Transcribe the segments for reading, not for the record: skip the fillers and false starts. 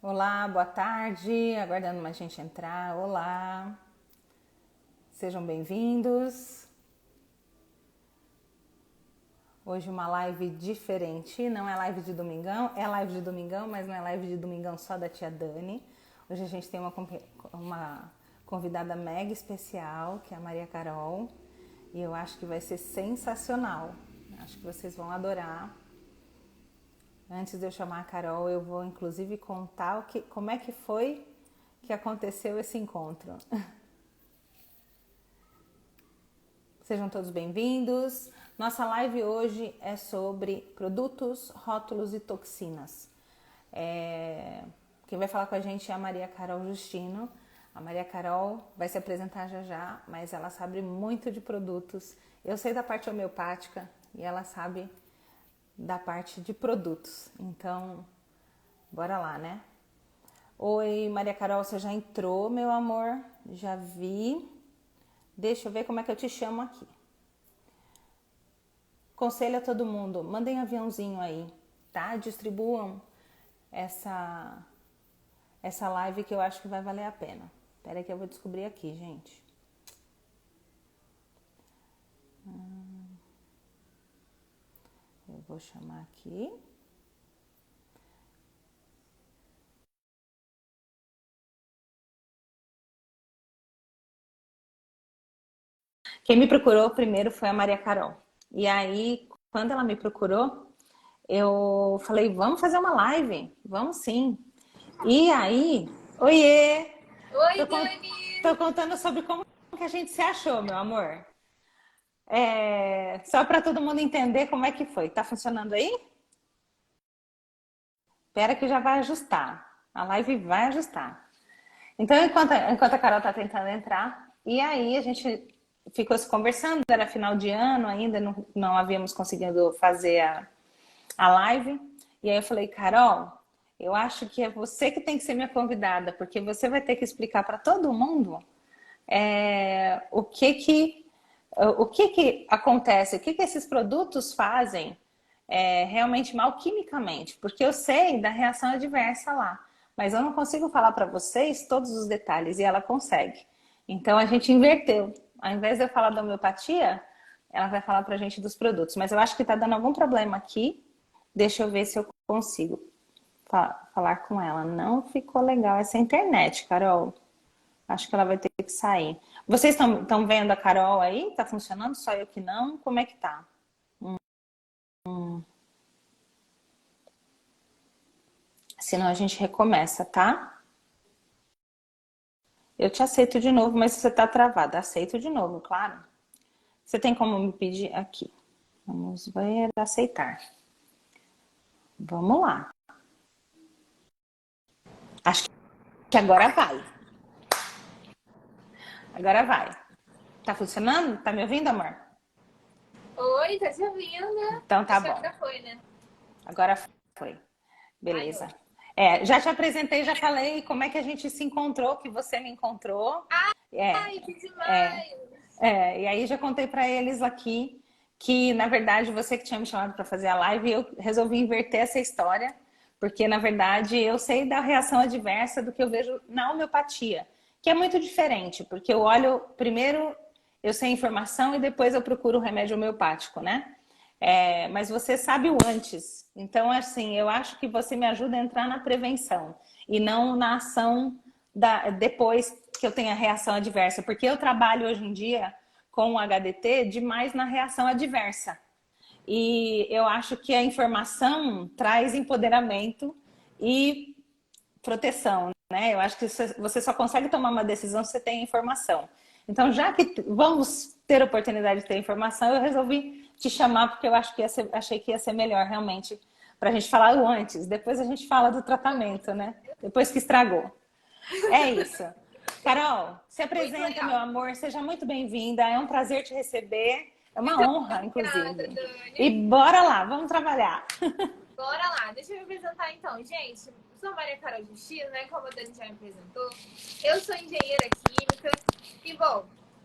Olá, boa tarde. Aguardando mais gente entrar. Olá, sejam bem-vindos. Hoje uma live diferente. Não é live de domingão, é live de domingão, mas não é live de domingão só da tia Dani. Hoje a gente tem uma convidada mega especial, que é a Maria Carol. E eu acho que vai ser sensacional. Acho que vocês vão adorar. Antes de eu chamar a Carol, eu vou inclusive contar como é que foi que aconteceu esse encontro. Sejam todos bem-vindos. Nossa live hoje é sobre produtos, rótulos e toxinas. Quem vai falar com a gente é a Maria Carol Justino. A Maria Carol vai se apresentar já já, mas ela sabe muito de produtos. Eu sei da parte homeopática e ela sabe da parte de produtos. Então, bora lá, né? Oi, Maria Carol, você já entrou, meu amor? Já vi. Deixa eu ver como é que eu te chamo aqui. Conselho a todo mundo, mandem aviãozinho aí, tá? Distribuam essa live que eu acho que vai valer a pena. Espera que eu vou descobrir aqui, gente. Eu vou chamar aqui. Quem me procurou primeiro foi a Maria Carol. E aí, quando ela me procurou, eu falei, vamos fazer uma live? Vamos sim. E aí, oiê! Oi, Tô, con- Dani! tô contando sobre como que a gente se achou, meu amor. Só para todo mundo entender como é que foi. Tá funcionando aí? Espera que já vai ajustar. A live vai ajustar. Então, enquanto a Carol tá tentando entrar, e aí a gente ficou se conversando, era final de ano ainda, não havíamos conseguido fazer a live. E aí eu falei, Carol, eu acho que é você que tem que ser minha convidada, porque você vai ter que explicar para todo mundo o que que acontece, o que esses produtos fazem realmente mal quimicamente, porque eu sei da reação adversa lá, mas eu não consigo falar para vocês todos os detalhes e ela consegue. Então a gente inverteu. Ao invés de eu falar da homeopatia, ela vai falar para a gente dos produtos. Mas eu acho que está dando algum problema aqui. Deixa eu ver se eu consigo falar com ela. Não ficou legal essa internet, Carol. Acho que ela vai ter que sair. Vocês estão vendo a Carol aí? Tá funcionando? Só eu que não? Como é que tá? Senão a gente recomeça, tá? Eu te aceito de novo, mas você tá travada. Aceito de novo, claro. Você tem como me pedir aqui? Vamos ver, aceitar. Vamos lá. Acho que agora vai. Agora vai. Tá funcionando? Tá me ouvindo, amor? Oi, tá te ouvindo? Então tá Acho que bom. agora foi, né? Agora foi. Ai, Beleza. ótimo. Já te apresentei, já falei como é que a gente se encontrou, que você me encontrou. É, Ai, que é, demais! e aí já contei para eles aqui que, na verdade, você que tinha me chamado para fazer a live, eu resolvi inverter essa história, porque, na verdade, eu sei da reação adversa do que eu vejo na homeopatia, que é muito diferente, porque eu olho, primeiro eu sei a informação e depois eu procuro o remédio homeopático, né? Mas você sabe o antes. Então, assim, eu acho que você me ajuda a entrar na prevenção e não na ação depois que eu tenho a reação adversa. Porque eu trabalho hoje em dia com o HDT demais na reação adversa. E eu acho que a informação traz empoderamento e proteção, né? Eu acho que você só consegue tomar uma decisão se você tem informação. Então, já que vamos ter a oportunidade de ter informação, eu resolvi te chamar porque eu acho que achei que ia ser melhor realmente para a gente falar o antes. Depois a gente fala do tratamento, né? Depois que estragou. É isso. Carol, se Muito apresenta, meu legal. amor. Seja muito bem-vinda. É um prazer te receber. É uma Muito honra, obrigada, inclusive. E Dani. bora lá, vamos trabalhar. Bora lá, deixa eu me apresentar então. Gente, sou Maria Carol Justino, né? Como a Dani já me apresentou. Eu sou engenheira química e, bom,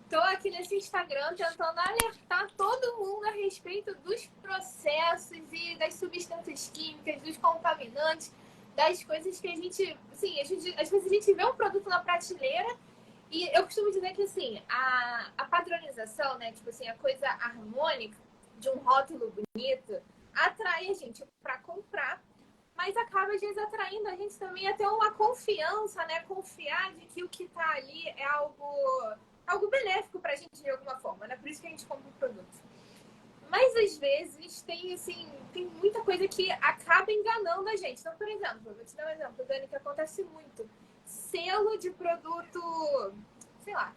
tô aqui nesse Instagram tentando alertar todo mundo a respeito dos processos e das substâncias químicas, dos contaminantes, das coisas que a gente, assim, às vezes a gente vê um produto na prateleira e eu costumo dizer que, assim, a padronização, né, tipo assim, a coisa harmônica de um rótulo bonito atrai a gente para comprar, mas acaba, às vezes, atraindo a gente também a ter uma confiança, né, confiar de que o que tá ali é algo benéfico pra gente de alguma forma, né, por isso que a gente compra o produto. Mas às vezes tem, assim, tem muita coisa que acaba enganando a gente. Então, por exemplo, vou te dar um exemplo, Dani, que acontece muito. Selo de produto, sei lá,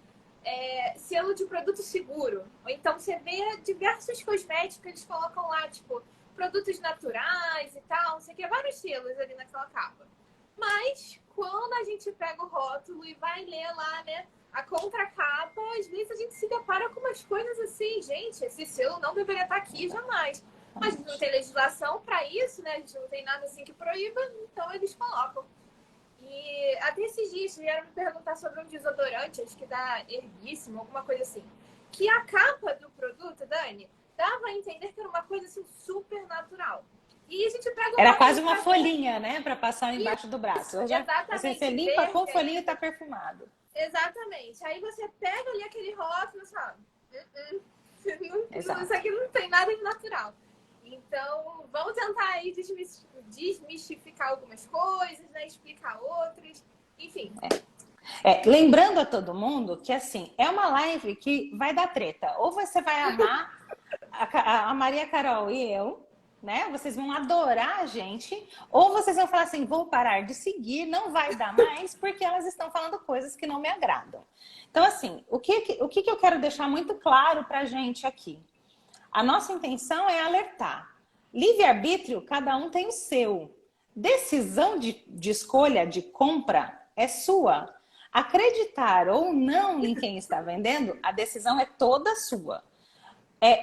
selo de produto seguro. Ou então você vê diversos cosméticos que eles colocam lá, tipo, produtos naturais e tal, não sei o que, vários selos ali naquela capa. Mas quando a gente pega o rótulo e vai ler lá, né, a contracapa, às vezes a gente se depara com umas coisas assim, gente, esse selo não deveria estar aqui jamais. Mas a gente não tem legislação para isso, né? A gente não tem nada assim que proíba, então eles colocam. E até esses dias vieram me perguntar sobre um desodorante, acho que da Herbíssimo, alguma coisa assim. Que a capa do produto, Dani, dava a entender que era uma coisa assim super natural. E a gente pega o Era rótulo quase uma pra ver. folhinha, né? Para passar embaixo do braço. Eu já, assim, você Exatamente, limpa com verde folhinha e ainda. tá perfumado. Exatamente. Aí você pega ali aquele rótulo e fala, isso Exato. aqui não tem nada de natural. Então, vamos tentar aí desmistificar algumas coisas, né? Explicar outras. Enfim. Lembrando a todo mundo que, assim, é uma live que vai dar treta. Ou você vai amar a Maria Carol e eu, né? Vocês vão adorar a gente. Ou vocês vão falar assim, vou parar de seguir, não vai dar mais, porque elas estão falando coisas que não me agradam. Então, assim, o que eu quero deixar muito claro pra gente aqui? A nossa intenção é alertar. Livre-arbítrio, cada um tem o seu. Decisão de escolha, de compra, é sua. Acreditar ou não em quem está vendendo, a decisão é toda sua.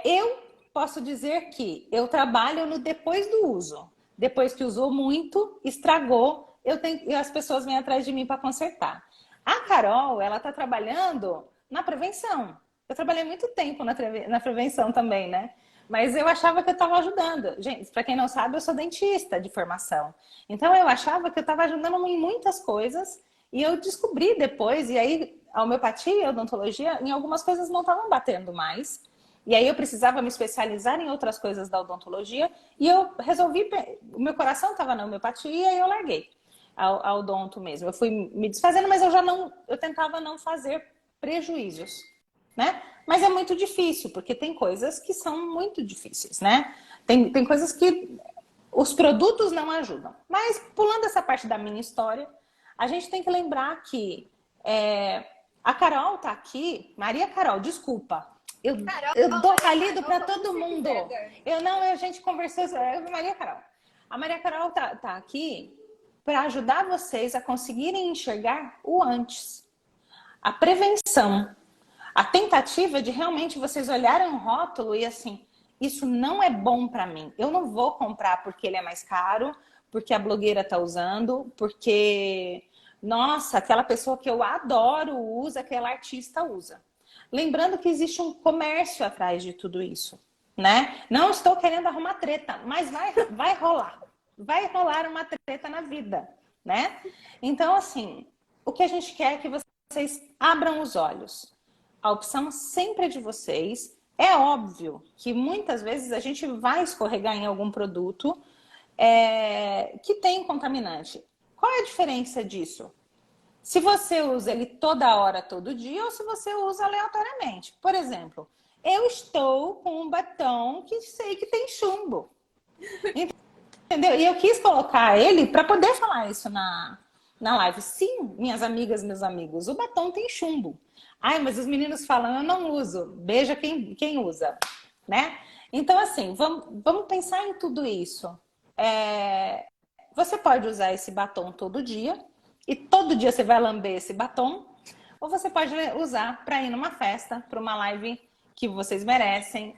Eu posso dizer que eu trabalho no depois do uso. Depois que usou muito, estragou, e as pessoas vêm atrás de mim para consertar. A Carol, ela está trabalhando na prevenção. Eu trabalhei muito tempo na prevenção também, né? Mas eu achava que eu estava ajudando. Gente, para quem não sabe, eu sou dentista de formação. Então eu achava que eu estava ajudando em muitas coisas e eu descobri depois, e aí a homeopatia e a odontologia, em algumas coisas não estavam batendo mais. E aí eu precisava me especializar em outras coisas da odontologia e eu resolvi, o meu coração estava na homeopatia e eu larguei a odonto mesmo. Eu fui me desfazendo, mas eu tentava não fazer prejuízos, né? Mas é muito difícil, porque tem coisas que são muito difíceis, né? Tem coisas que os produtos não ajudam. Mas pulando essa parte da minha história, a gente tem que lembrar que a Carol tá aqui, Maria Carol, desculpa, Carol, eu dou Maria apelido Carol, para como todo você mundo. quiser, Dani. A gente conversou, Maria Carol. A Maria Carol tá aqui para ajudar vocês a conseguirem enxergar o antes. A prevenção. A tentativa de realmente vocês olharem um rótulo e assim, isso não é bom para mim. Eu não vou comprar porque ele é mais caro, porque a blogueira tá usando, porque, nossa, aquela pessoa que eu adoro usa, aquela artista usa. Lembrando que existe um comércio atrás de tudo isso, né? Não estou querendo arrumar treta, mas vai rolar. Vai rolar uma treta na vida, né? Então, assim, o que a gente quer é que vocês abram os olhos. A opção sempre é de vocês. É óbvio que muitas vezes a gente vai escorregar em algum produto que tem contaminante. Qual é a diferença disso? Se você usa ele toda hora, todo dia, ou se você usa aleatoriamente. Por exemplo, eu estou com um batom que sei que tem chumbo. Entendeu? E eu quis colocar ele para poder falar isso na live. Sim, minhas amigas, meus amigos, o batom tem chumbo. Ai, mas os meninos falam, eu não uso. Beija quem usa, né? Então, assim, vamos pensar em tudo isso. Você pode usar esse batom todo dia, e todo dia você vai lamber esse batom, ou você pode usar para ir numa festa, para uma live que vocês merecem,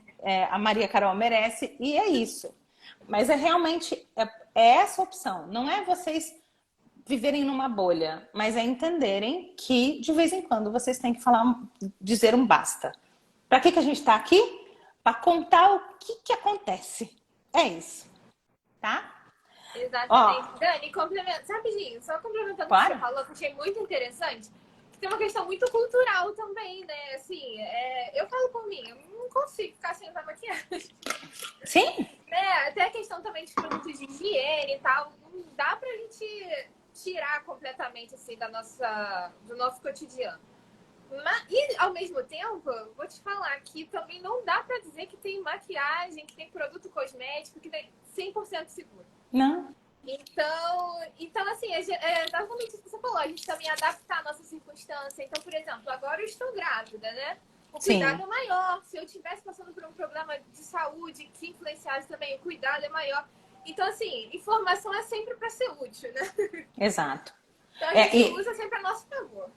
a Maria Carol merece, e é isso. Mas realmente essa opção. Não é vocês viverem numa bolha, mas é entenderem que de vez em quando vocês têm que dizer um basta. Para que a gente está aqui? Para contar o que acontece. É isso, tá? Ó, Exatamente. Dani, complementa, rapidinho, só complementando o que você claro. falou, que eu achei muito interessante, que tem uma questão muito cultural também, né? Assim, eu falo por mim, eu não consigo ficar sem usar maquiagem. Sim, Né? Até a questão também dos produtos de higiene e tal, não dá pra gente tirar completamente assim do nosso cotidiano. E ao mesmo tempo, vou te falar que também não dá pra dizer que tem maquiagem, que tem produto cosmético, que tem 100% seguro. não, Então assim, é exatamente isso que você falou. A gente também adaptar a nossa circunstância. Então, por exemplo, agora eu estou grávida, né? O cuidado sim, é maior. Se eu estivesse passando por um problema de saúde que influenciasse também, o cuidado é maior. Então, assim, informação é sempre para ser útil, né? exato. Então a É, gente usa sempre a nosso favor.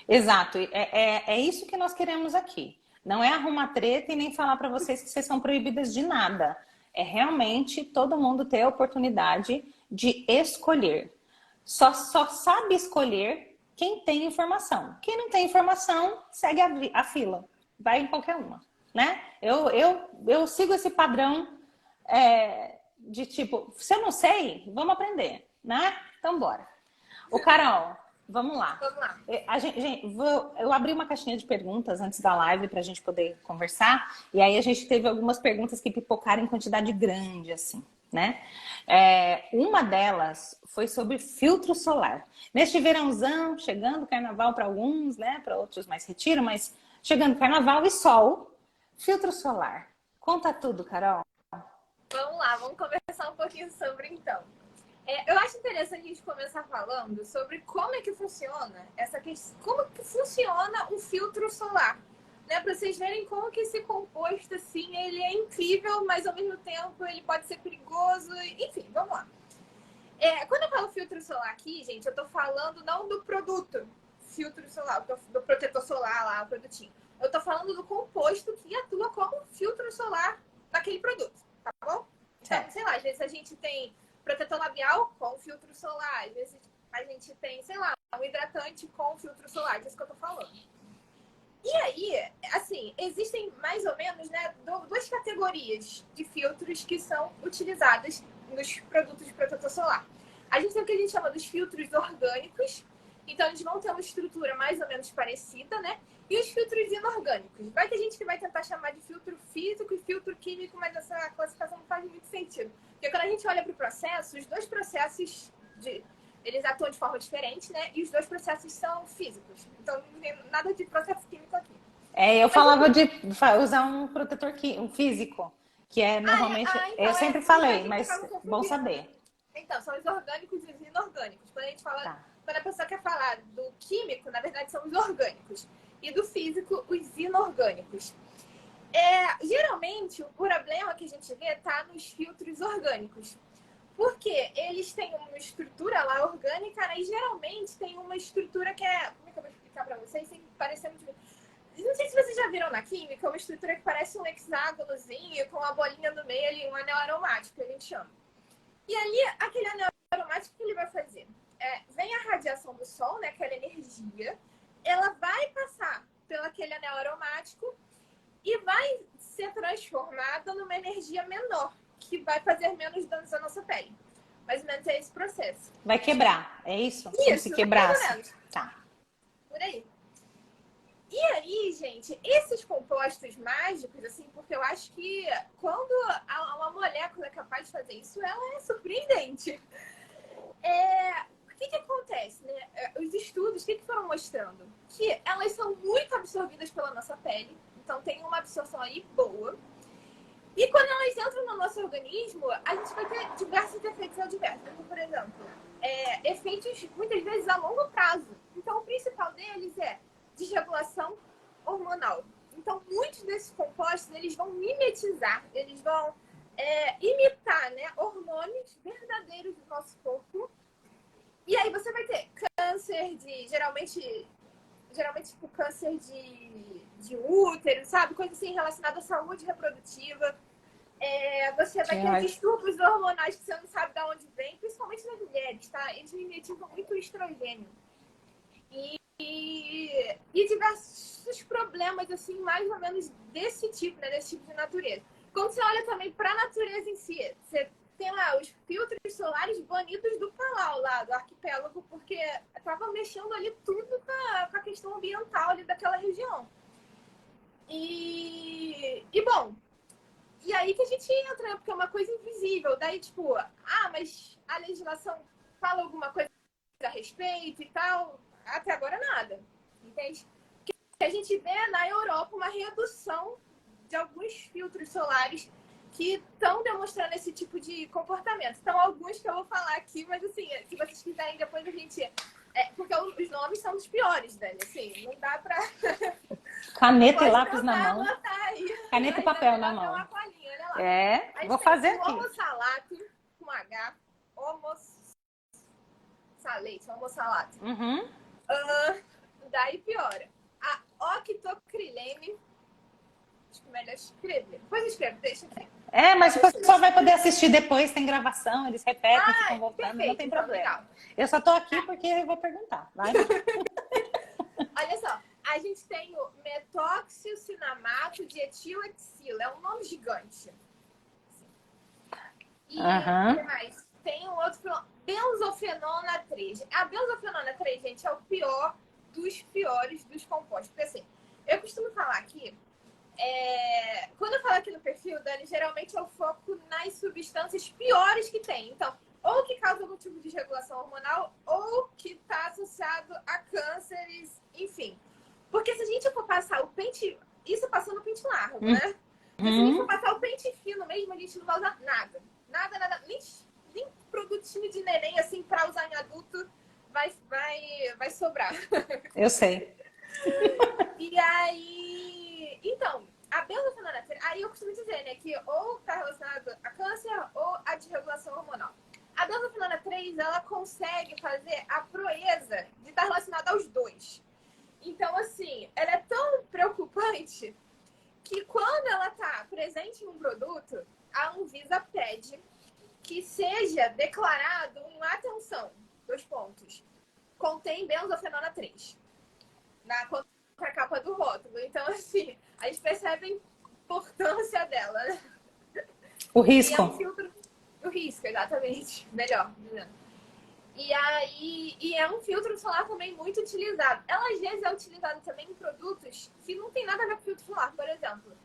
exato, é isso que nós queremos aqui. Não é arrumar treta e nem falar para vocês que vocês são proibidas de nada. É realmente todo mundo ter a oportunidade de escolher. Só sabe escolher quem tem informação. Quem não tem informação, segue a fila. Vai em qualquer uma. Né? Eu sigo esse padrão de tipo, se eu não sei, vamos aprender. Né? Então, bora. Ô, Carol, vamos lá. Vamos lá. Eu abri uma caixinha de perguntas antes da live para a gente poder conversar. E aí a gente teve algumas perguntas que pipocaram em quantidade grande, assim, né? Uma delas foi sobre filtro solar. Neste verãozão, chegando o carnaval para alguns, né? Para outros mais retiro, mas chegando carnaval e sol, filtro solar. Conta tudo, Carol. Vamos lá, vamos conversar um pouquinho sobre então. Eu acho interessante a gente começar falando sobre como é que funciona essa questão, como que funciona um filtro solar, né? Para vocês verem como que esse composto assim, ele é incrível, mas ao mesmo tempo ele pode ser perigoso, enfim, vamos lá. Quando eu falo filtro solar aqui, gente, eu tô falando não do produto filtro solar, do protetor solar lá, o produtinho. Eu tô falando do composto que atua como filtro solar naquele produto, tá bom? Então, Certo. sei lá, às vezes a gente tem protetor labial com filtro solar, às vezes a gente tem, sei lá, um hidratante com filtro solar, disso que eu tô falando. E aí, assim, existem mais ou menos, né, duas categorias de filtros que são utilizadas nos produtos de protetor solar. A gente tem o que a gente chama dos filtros orgânicos, então eles vão ter uma estrutura mais ou menos parecida, né? E os filtros inorgânicos. Vai ter gente que vai tentar chamar de filtro físico e filtro químico, mas essa classificação não faz muito sentido. Porque quando a gente olha para o processo, os dois processos eles atuam de forma diferente, né? E os dois processos são físicos. Então não tem nada de processo químico aqui. Eu Mas, falava de usar um protetor um físico, que é normalmente. Eu então sempre muita falei, gente mas acaba bom confundindo. saber. Então, são os orgânicos e os inorgânicos. Quando a gente fala, Tá. quando a pessoa quer falar do químico, na verdade são os orgânicos. E do físico, os inorgânicos. Geralmente, o problema que a gente vê está nos filtros orgânicos. Porque eles têm uma estrutura lá orgânica, né? E geralmente tem uma estrutura que é. Como é que eu vou explicar para vocês sem parecer muito. Não sei se vocês já viram na química, uma estrutura que parece um hexágonozinho com uma bolinha no meio ali, um anel aromático, que a gente chama. E ali, aquele anel aromático, o que ele vai fazer? Vem a radiação do sol, né? Aquela energia, ela vai passar pelo aquele anel aromático e vai ser transformada numa energia menor, que vai fazer menos danos à nossa pele. Mais ou menos é esse processo. Vai quebrar, é isso? Como se Isso, mais ou quebrasse. menos. Tá. Por aí. E aí, gente, esses compostos mágicos, assim, porque eu acho que quando uma molécula é capaz de fazer isso, ela é surpreendente. O que acontece, né? Os estudos, o que foram mostrando? Que elas são muito absorvidas pela nossa pele, então tem uma absorção aí boa. E quando elas entram no nosso organismo, a gente vai ter diversos efeitos adversos. Como, por exemplo, efeitos muitas vezes a longo prazo. Então, o principal deles é desregulação hormonal. Então, muitos desses compostos, eles vão mimetizar, eles vão imitar, né, hormônios verdadeiros do nosso corpo. E aí você vai ter câncer geralmente tipo câncer de útero, sabe? Coisa assim relacionada à saúde reprodutiva. Você vai ter distúrbios hormonais que você não sabe de onde vem, principalmente nas mulheres, tá? Eles mimetizam muito o estrogênio. E diversos problemas, assim, mais ou menos desse tipo, né? Desse tipo de natureza. Quando você olha também para a natureza em si, você tem lá os filtros solares banidos do Palau, lá do arquipélago, porque estavam mexendo ali tudo com a questão ambiental ali daquela região. E bom, e aí que a gente entra, né? Porque é uma coisa invisível. Daí, tipo, mas a legislação fala alguma coisa a respeito e tal. Até agora nada. Entende? Que a gente vê na Europa uma redução de alguns filtros solares que estão demonstrando esse tipo de comportamento. Então, alguns que eu vou falar aqui, mas assim, se vocês quiserem, depois a gente... porque os nomes são os piores, Dani. Assim, não dá pra... Caneta e lápis na mão. Aí. Caneta e papel na mão. Uma colinha, olha lá. Vou fazer aqui. aqui. Homossalato, com H. Homossalato. Uhum. Daí piora. A octocrilene. Acho que é melhor escrever. Depois escreve, deixa aqui. Mas o pessoal vai poder assistir depois, tem gravação, eles repetem, ficam voltando, perfeito, não tem problema. Então, eu só tô aqui porque eu vou perguntar. Vai. Olha só, a gente tem o metoxilcinamato de etilexila, é um nome gigante. E o que mais? Tem um outro, benzofenona 3. A benzofenona 3, gente, é o pior dos piores dos compostos. Porque assim, eu costumo falar aqui, quando eu falo aqui no perfil, Dani, geralmente eu foco nas substâncias piores que tem. Então, ou que causa algum tipo de desregulação hormonal, ou que está associado a cânceres, enfim. Porque se a gente for passar o pente... Isso passando o pente largo, né? Porque se a gente for passar o pente fino mesmo, a gente não vai usar nada. Nada. Nem produtinho de neném, assim, para usar em adulto, vai sobrar. Eu sei. E aí... Então, a benzofenona, aí eu costumo dizer, né, que ou está relacionado a câncer ou a desregulação hormonal. A benzofenona 3, ela consegue fazer a proeza de estar relacionada aos dois. Então, assim, ela é tão preocupante que quando ela está presente em um produto, a Anvisa pede que seja declarado atenção, 2 pontos, contém benzofenona 3 na contracapa do rótulo. Então, assim, a gente percebe a importância dela, né? O risco. E é um filtro... O risco, exatamente. Melhor dizendo. E é um filtro solar também muito utilizado. Ela às vezes é utilizada também em produtos que não tem nada a ver com filtro solar. Por exemplo,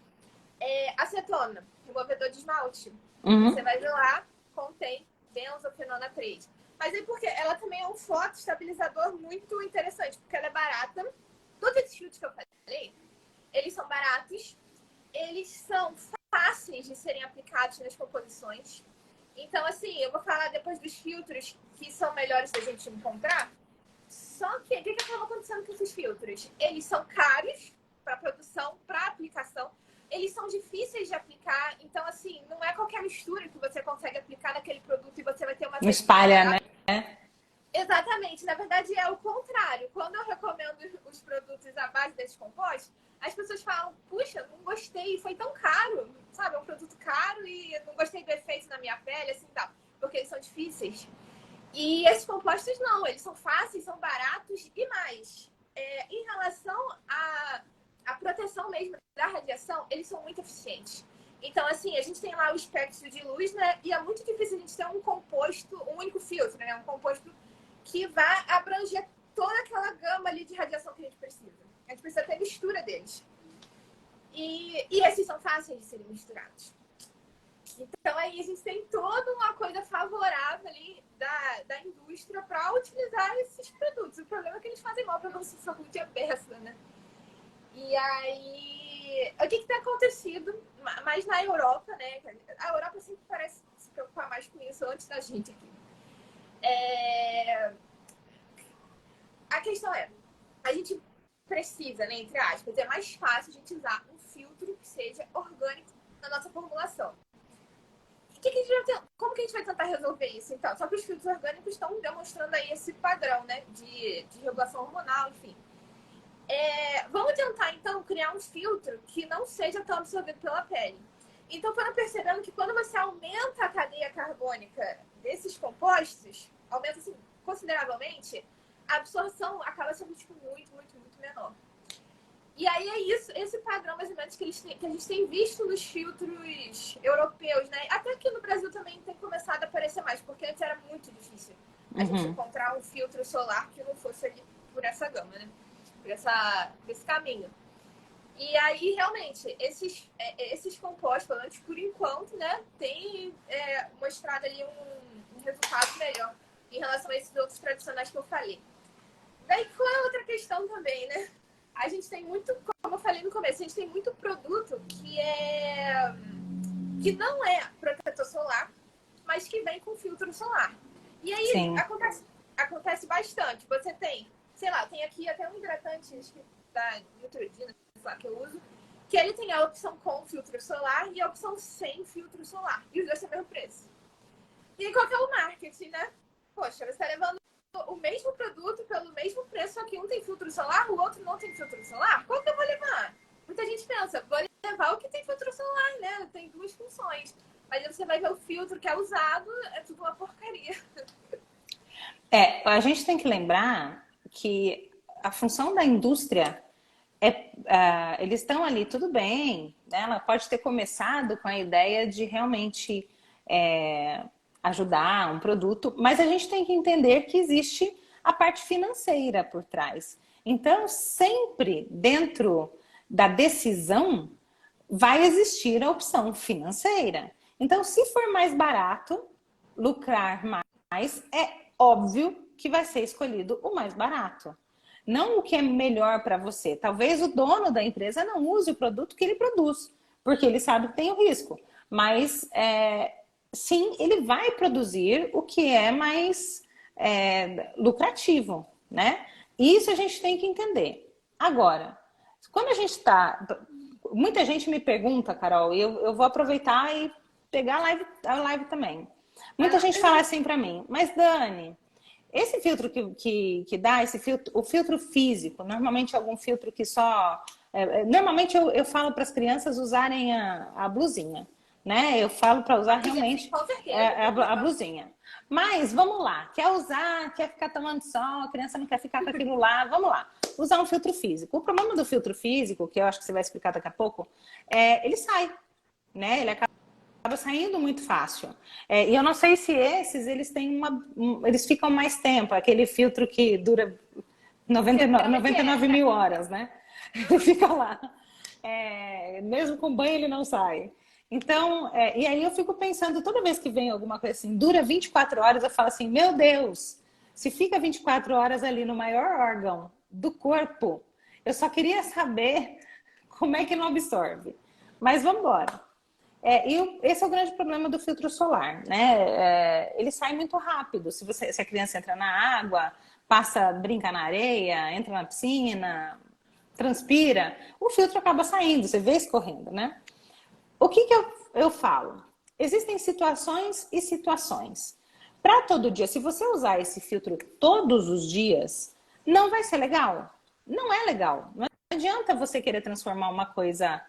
acetona, removedor de esmalte. Você vai ver lá, contém benzofenona 3. Mas é porque ela também é um fotoestabilizador muito interessante, porque ela é barata. Todos esses filtros que eu falei, eles são baratos, eles são fáceis de serem aplicados nas composições. Então, assim, eu vou falar depois dos filtros que são melhores da gente encontrar. Só que o que acaba acontecendo com esses filtros? Eles são caros para produção, para aplicação. Eles são difíceis de aplicar. Então, assim, não é qualquer mistura que você consegue aplicar naquele produto e você vai ter uma... Espalha, né? Exatamente. Na verdade, é o contrário. Quando eu recomendo os produtos à base desses compostos, as pessoas falam, puxa, não gostei, foi tão caro, sabe? É um produto caro e não gostei do efeito na minha pele, assim, tal. Porque eles são difíceis. E esses compostos não, eles são fáceis, são baratos e mais. Em relação à proteção mesmo da radiação, eles são muito eficientes. Então, assim, a gente tem lá o espectro de luz, né? E é muito difícil a gente ter um composto, um único filtro, né? Um composto que vai abranger toda aquela gama ali de radiação que a gente precisa. A gente precisa ter mistura deles. E esses são fáceis de serem misturados. Então, aí a gente tem toda uma coisa favorável ali da indústria para utilizar esses produtos. O problema é que eles fazem mal para a nossa saúde beça, né? E aí, o que tem acontecido? Mas na Europa, né? A Europa sempre parece se preocupar mais com isso antes da gente aqui. A questão é, a gente precisa, né, entre aspas, é mais fácil a gente usar um filtro que seja orgânico na nossa formulação. Como que a gente vai tentar resolver isso, então? Só que os filtros orgânicos estão demonstrando aí esse padrão, né, de regulação hormonal, enfim. Vamos tentar, então, criar um filtro que não seja tão absorvido pela pele. Então, foram percebendo que quando você aumenta a cadeia carbônica desses compostos, aumenta, assim, consideravelmente, a absorção acaba sendo, tipo, muito menor. E aí é isso, esse padrão mais ou menos que a gente tem visto nos filtros europeus, né? Até aqui no Brasil também tem começado a aparecer mais, porque antes era muito difícil a gente encontrar um filtro solar que não fosse ali por essa gama, né? Por esse caminho. E aí, realmente, esses compostos, pelo menos por enquanto, né, tem mostrado ali um resultado melhor em relação a esses outros tradicionais que eu falei. Daí, qual é outra questão também, né? A gente tem muito, como eu falei no começo, a gente tem muito produto que não é protetor solar, mas que vem com filtro solar. E aí acontece bastante. Você tem, sei lá, tem aqui até um hidratante, acho que da Neutrogena, que eu uso, que ele tem a opção com filtro solar e a opção sem filtro solar. E os dois têm o mesmo preço. E qual que é o marketing, né? Poxa, você está levando o mesmo produto pelo mesmo preço, só que um tem filtro solar, o outro não tem filtro solar. Qual que eu vou levar? Muita gente pensa, vou levar o que tem filtro solar, né? Tem duas funções. Mas aí você vai ver o filtro que é usado, é tudo uma porcaria. A gente tem que lembrar que a função da indústria eles estão ali, tudo bem, né? Ela pode ter começado com a ideia de realmente ajudar um produto, mas a gente tem que entender que existe a parte financeira por trás. Então, sempre dentro da decisão vai existir a opção financeira. Então, se for mais barato, lucrar mais, é óbvio que vai ser escolhido o mais barato. Não o que é melhor para você. Talvez o dono da empresa não use o produto que ele produz, porque ele sabe que tem o risco. Mas, sim, ele vai produzir o que é mais lucrativo, né? Isso a gente tem que entender. Agora, quando a gente está... Muita gente me pergunta, Carol, e eu vou aproveitar e pegar a live também. Muita gente fala assim para mim, mas Dani, esse filtro que dá, o filtro físico, normalmente é algum filtro que só... normalmente eu falo para as crianças usarem a blusinha, né? Eu falo para usar realmente a blusinha. Mas vamos lá, quer usar, quer ficar tomando sol, a criança não quer ficar com aquilo lá, vamos lá. Usar um filtro físico. O problema do filtro físico, que eu acho que você vai explicar daqui a pouco, ele sai, né? Ele acaba saindo muito fácil. E eu não sei se eles têm eles ficam mais tempo, aquele filtro que dura 99 mil horas, né? Ele fica lá. Mesmo com banho ele não sai. Então, e aí eu fico pensando, toda vez que vem alguma coisa assim, dura 24 horas, eu falo assim, meu Deus, se fica 24 horas ali no maior órgão do corpo, eu só queria saber como é que não absorve. Mas vamos embora. Esse é o grande problema do filtro solar, né? Ele sai muito rápido. Se a criança entra na água, brinca na areia, entra na piscina, transpira, o filtro acaba saindo, você vê escorrendo, né? O que eu falo? Existem situações e situações. Para todo dia, se você usar esse filtro todos os dias, não vai ser legal. Não é legal. Não adianta você querer transformar uma coisa...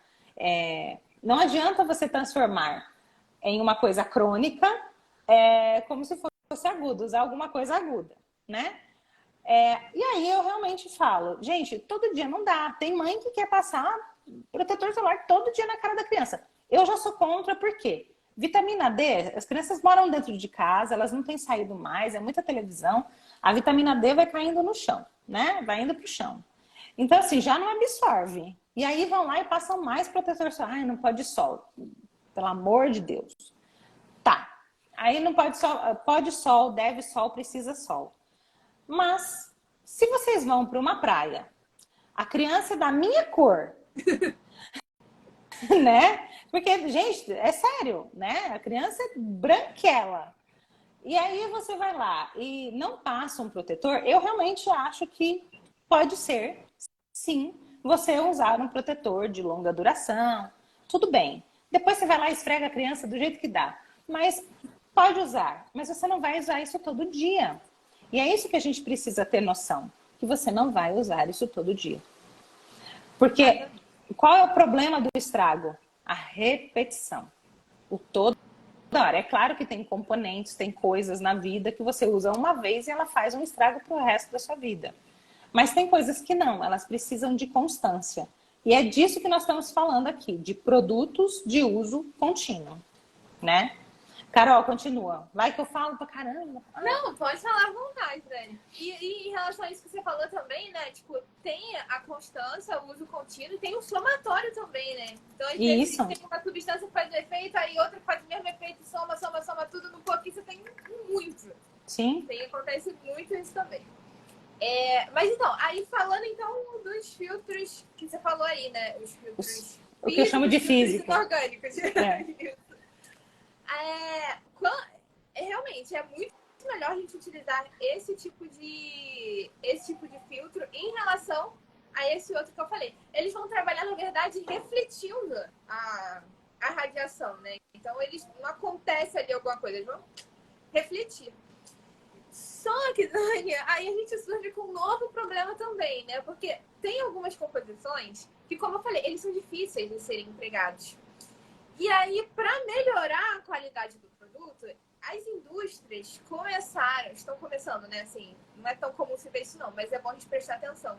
não adianta você transformar em uma coisa crônica como se fosse aguda, usar alguma coisa aguda, né? E aí eu realmente falo, gente, todo dia não dá. Tem mãe que quer passar protetor solar todo dia na cara da criança. Eu já sou contra, por quê? Vitamina D, as crianças moram dentro de casa, elas não têm saído mais, é muita televisão. A vitamina D vai caindo no chão, né? Vai indo pro chão. Então, assim, já não absorve. E aí vão lá e passam mais protetor solar. Ai, não pode sol. Pelo amor de Deus. Tá. Aí não pode sol, deve sol, precisa sol. Mas, se vocês vão para uma praia, a criança é da minha cor, né? Porque, gente, é sério, né? A criança é branquela. E aí você vai lá e não passa um protetor, eu realmente acho que pode ser, sim, você usar um protetor de longa duração, tudo bem. Depois você vai lá e esfrega a criança do jeito que dá. Mas pode usar, mas você não vai usar isso todo dia. E é isso que a gente precisa ter noção, que você não vai usar isso todo dia. Porque qual é o problema do estrago? A repetição. Toda hora. É claro que tem componentes, tem coisas na vida que você usa uma vez e ela faz um estrago para o resto da sua vida. Mas tem coisas que não, elas precisam de constância. E é disso que nós estamos falando aqui, de produtos de uso contínuo, né? Carol, continua. Vai que eu falo pra caramba. Não, pode falar à vontade, Dani. E em relação a isso que você falou também, né? Tipo, tem a constância, o uso contínuo e tem o somatório também, né? Então, às vezes, Isso. tem uma substância que faz um efeito, aí outra que faz o mesmo efeito, soma tudo no pouquinho, você tem muito. Sim. Acontece muito isso também. Mas então, aí falando então dos filtros que você falou aí, né? Os filtros o que eu chamo de física. Orgânicos. Realmente, é muito melhor a gente utilizar esse tipo de filtro em relação a esse outro que eu falei. Eles vão trabalhar, na verdade, refletindo a radiação, né? Então, não acontece ali alguma coisa, eles vão refletir. Só que, Dani, aí a gente surge com um novo problema também, né? Porque tem algumas composições que, como eu falei, eles são difíceis de serem empregados. E aí, para melhorar a qualidade do produto, as indústrias estão começando, né? Assim, não é tão comum se ver isso não, mas é bom a gente prestar atenção,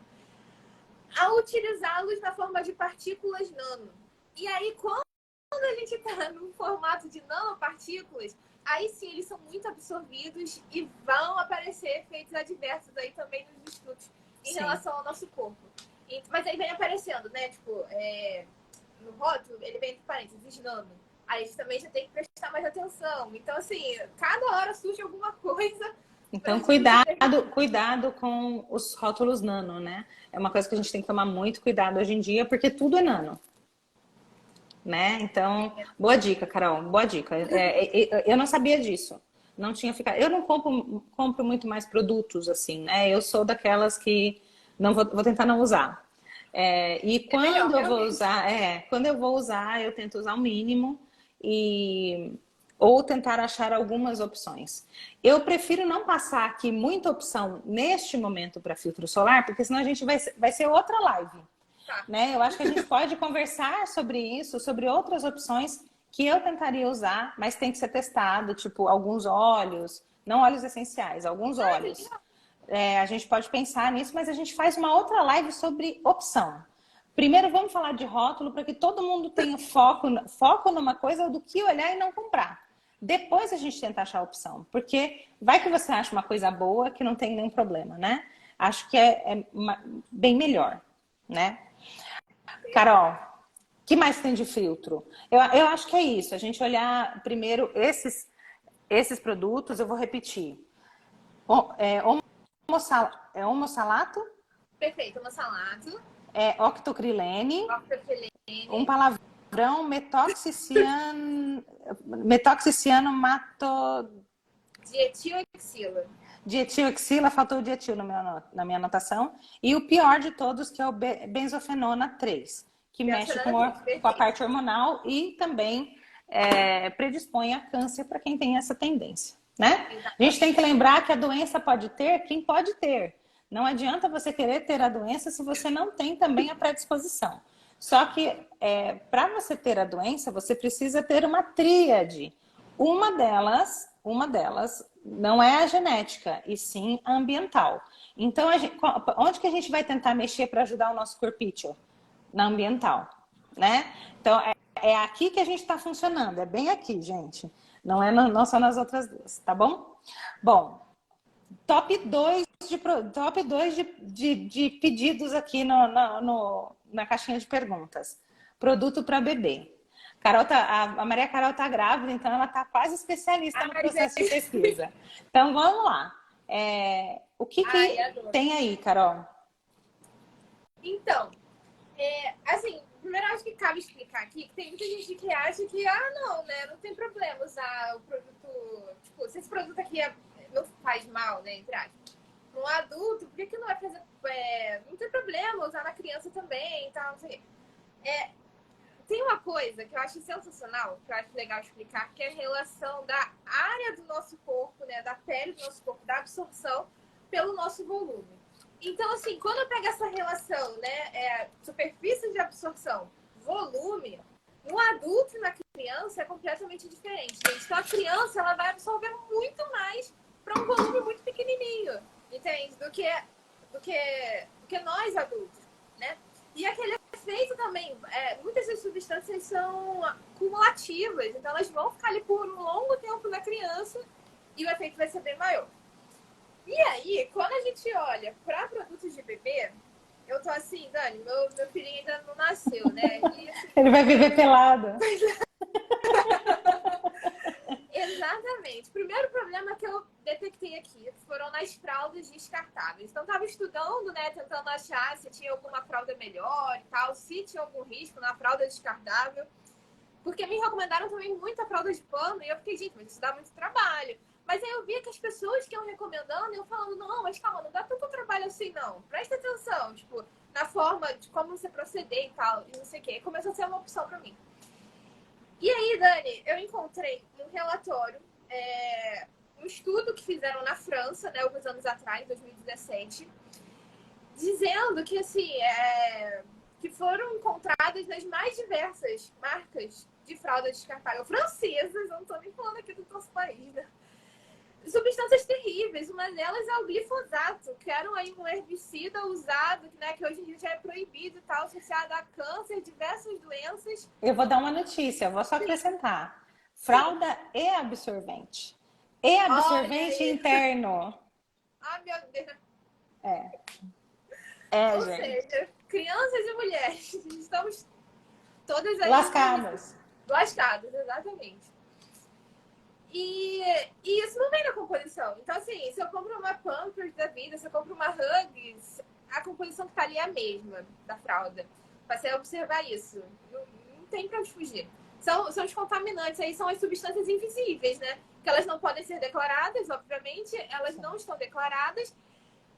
a utilizá-los na forma de partículas nano. E aí, quando a gente está no formato de nanopartículas, aí sim eles são muito absorvidos e vão aparecer efeitos adversos aí também nos estudos em relação ao nosso corpo. Mas aí vem aparecendo, né? Tipo, no rótulo, ele vem entre parênteses, nano. Aí a gente também já tem que prestar mais atenção. Então, assim, cada hora surge alguma coisa. Então, cuidado com os rótulos nano, né? É uma coisa que a gente tem que tomar muito cuidado hoje em dia, porque tudo é nano. Né? Então, boa dica, Carol, boa dica. Eu não sabia disso. Não tinha ficado. Eu não compro muito mais produtos assim, né? Eu sou daquelas que não vou tentar não usar. E quando eu vou usar, quando eu vou usar, eu tento usar o mínimo ou tentar achar algumas opções. Eu prefiro não passar aqui muita opção neste momento para filtro solar, porque senão a gente vai ser outra live. Né? Eu acho que a gente pode conversar sobre isso, sobre outras opções que eu tentaria usar, mas tem que ser testado, tipo alguns óleos, não óleos essenciais, alguns óleos. A gente pode pensar nisso, mas a gente faz uma outra live sobre opção. Primeiro vamos falar de rótulo para que todo mundo tenha foco numa coisa do que olhar e não comprar. Depois a gente tenta achar a opção, porque vai que você acha uma coisa boa que não tem nenhum problema, né? Acho que é bem melhor, né? Carol, o que mais tem de filtro? Eu acho que é isso. A gente olhar primeiro esses produtos, eu vou repetir. Homossalato? Perfeito, homossalato. Octocrilene. Um palavrão, metoxiciano Dietiloxila. Dietiloxila, faltou o dietil na minha anotação. E o pior de todos, que é o benzofenona 3, que mexe com a parte hormonal e também predispõe a câncer para quem tem essa tendência, né? A gente tem que lembrar que a doença pode ter quem pode ter. Não adianta você querer ter a doença se você não tem também a predisposição. Só que para você ter a doença, você precisa ter uma tríade. Uma delas não é a genética, e sim a ambiental. Então, onde que a gente vai tentar mexer para ajudar o nosso corpício? Na ambiental, né? Então, é aqui que a gente está funcionando, é bem aqui, gente. Não só nas outras duas, tá bom? Bom, top 2 de pedidos aqui na caixinha de perguntas. Produto para bebê. A Maria Carol está grávida, então ela está quase especialista no processo de pesquisa. Então, vamos lá. O que tem aí, Carol? Então, assim, primeiro acho que cabe explicar aqui que tem muita gente que acha que, não, né, não tem problema usar o produto, tipo, se esse produto aqui não faz mal, né, entre aspas, para um adulto, por que não vai fazer, não tem problema usar na criança também e tal, não sei. Tem uma coisa que eu acho sensacional, que eu acho legal explicar, que é a relação da área do nosso corpo, né, da pele do nosso corpo, da absorção pelo nosso volume. Então, assim, quando eu pego essa relação, né, superfície de absorção, volume, no adulto e na criança é completamente diferente, gente. Então, a criança, ela vai absorver muito mais para um volume muito pequenininho, entende? Do que nós adultos, né? E aquele efeito também, muitas das substâncias são cumulativas, então elas vão ficar ali por um longo tempo na criança e o efeito vai ser bem maior. E aí, quando a gente olha para produtos de bebê, eu tô assim, Dani, meu filhinho ainda não nasceu, né? E, assim, Ele vai viver pelado. exatamente. O primeiro problema que eu detectei aqui foram nas fraldas descartáveis. Então, estava estudando, né, tentando achar se tinha alguma fralda melhor e tal, se tinha algum risco na fralda descartável. Porque me recomendaram também muita fralda de pano e eu fiquei, gente, mas isso dá muito trabalho. Mas aí eu via que as pessoas que iam recomendando, eu falando, não, mas calma, não dá tanto trabalho assim, não. Presta atenção, tipo, na forma de como você proceder e tal, e não sei o quê. E começou a ser uma opção para mim. E aí, Dani, eu encontrei um relatório, um estudo que fizeram na França, né, alguns anos atrás, 2017, dizendo que, assim, que foram encontradas nas mais diversas marcas de fralda descartável francesas, não estou nem falando aqui do nosso país, né? Substâncias terríveis, uma delas é o glifosato, que era aí um herbicida usado, né, que hoje em dia já é proibido e tal, associado a câncer, diversas doenças. Eu vou dar uma notícia, eu vou só acrescentar. Fralda e absorvente. E absorvente interno. Ah, meu Deus. Ou Gente. seja, crianças e mulheres, estamos todas aí Lascadas. lascadas, exatamente. E isso não vem na composição. Então, assim, se eu compro uma Pampers da vida, se eu compro uma Huggies, a composição que tá ali é a mesma da fralda. Passei a observar isso. Não tem pra onde fugir. São os contaminantes, aí são as substâncias invisíveis, né? Que elas não podem ser declaradas, obviamente, elas não estão declaradas.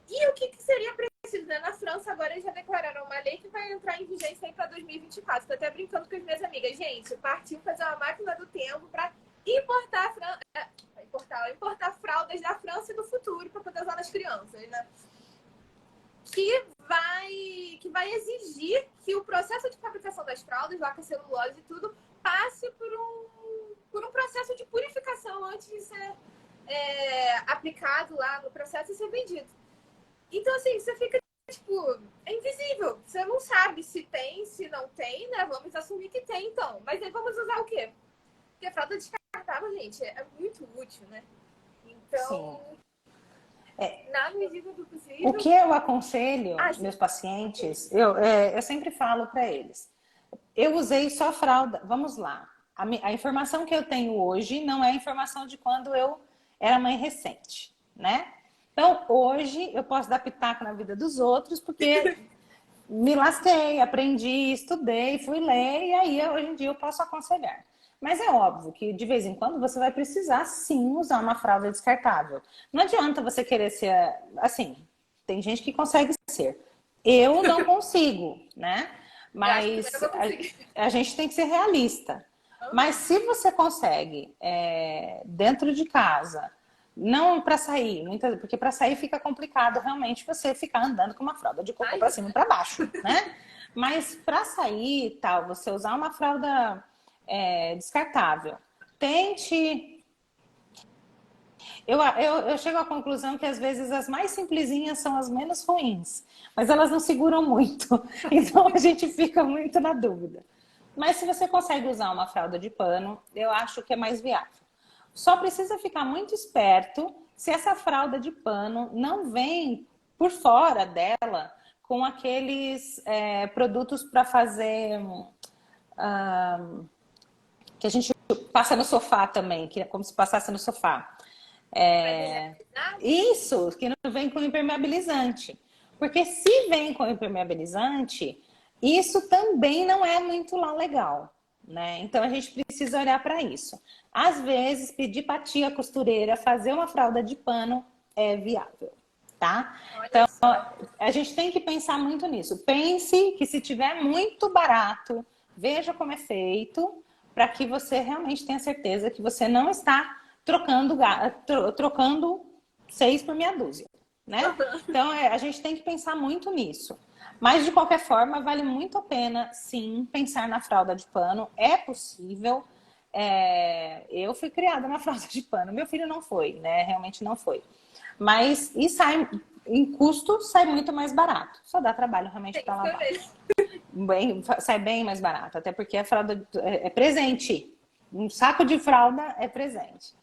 E o que seria preciso, né? Na França, agora eles já declararam uma lei que vai entrar em vigência aí para 2024. Tô até brincando com as minhas amigas. Gente, partiu fazer uma máquina do tempo para importar fraldas da França e do futuro para poder usar nas crianças, né? Que vai exigir que o processo de fabricação das fraldas, lá com a celulose e tudo, passe por um processo de purificação antes de ser aplicado lá no processo e ser vendido. Então, assim, você fica, tipo, é invisível. Você não sabe se tem, se não tem, né? Vamos assumir que tem, então. Mas aí vamos usar o quê? Porque a fralda descartável, gente, é muito útil, né? Então, na medida do possível... O que eu aconselho meus pacientes, eu sempre falo para eles, eu usei só fralda, vamos lá, a informação que eu tenho hoje não é a informação de quando eu era mãe recente, né? Então, hoje eu posso dar pitaco na vida dos outros, porque me lasquei, aprendi, estudei, fui ler, e aí hoje em dia eu posso aconselhar. Mas é óbvio que de vez em quando você vai precisar sim usar uma fralda descartável. Não adianta você querer ser assim, tem gente que consegue ser. Eu não consigo, né? Mas a gente tem que ser realista. Mas se você consegue, dentro de casa, não para sair, porque para sair fica complicado realmente você ficar andando com uma fralda de cocô para cima e para baixo, né? Mas para sair e tal, você usar uma fralda descartável. Tente. Eu chego à conclusão que às vezes as mais simplesinhas são as menos ruins, mas elas não seguram muito. Então a gente fica muito na dúvida. Mas se você consegue usar uma fralda de pano, eu acho que é mais viável. Só precisa ficar muito esperto se essa fralda de pano não vem por fora dela com aqueles produtos para fazer que a gente passa no sofá também, que é como se passasse no sofá. Isso, que não vem com impermeabilizante. Porque se vem com impermeabilizante, isso também não é muito lá legal, né? Então a gente precisa olhar para isso. Às vezes, pedir para a tia costureira fazer uma fralda de pano é viável, tá? Então, a gente tem que pensar muito nisso. Pense que se tiver muito barato, veja como é feito, para que você realmente tenha certeza que você não está trocando 6 por meia dúzia, né? Então, a gente tem que pensar muito nisso. Mas, de qualquer forma, vale muito a pena, sim, pensar na fralda de pano. É possível. Eu fui criada na fralda de pano. Meu filho não foi, né? Realmente não foi. Mas, em custo, sai muito mais barato. Só dá trabalho realmente para lavar. sai bem mais barato, até porque a fralda é presente. Um saco de fralda é presente.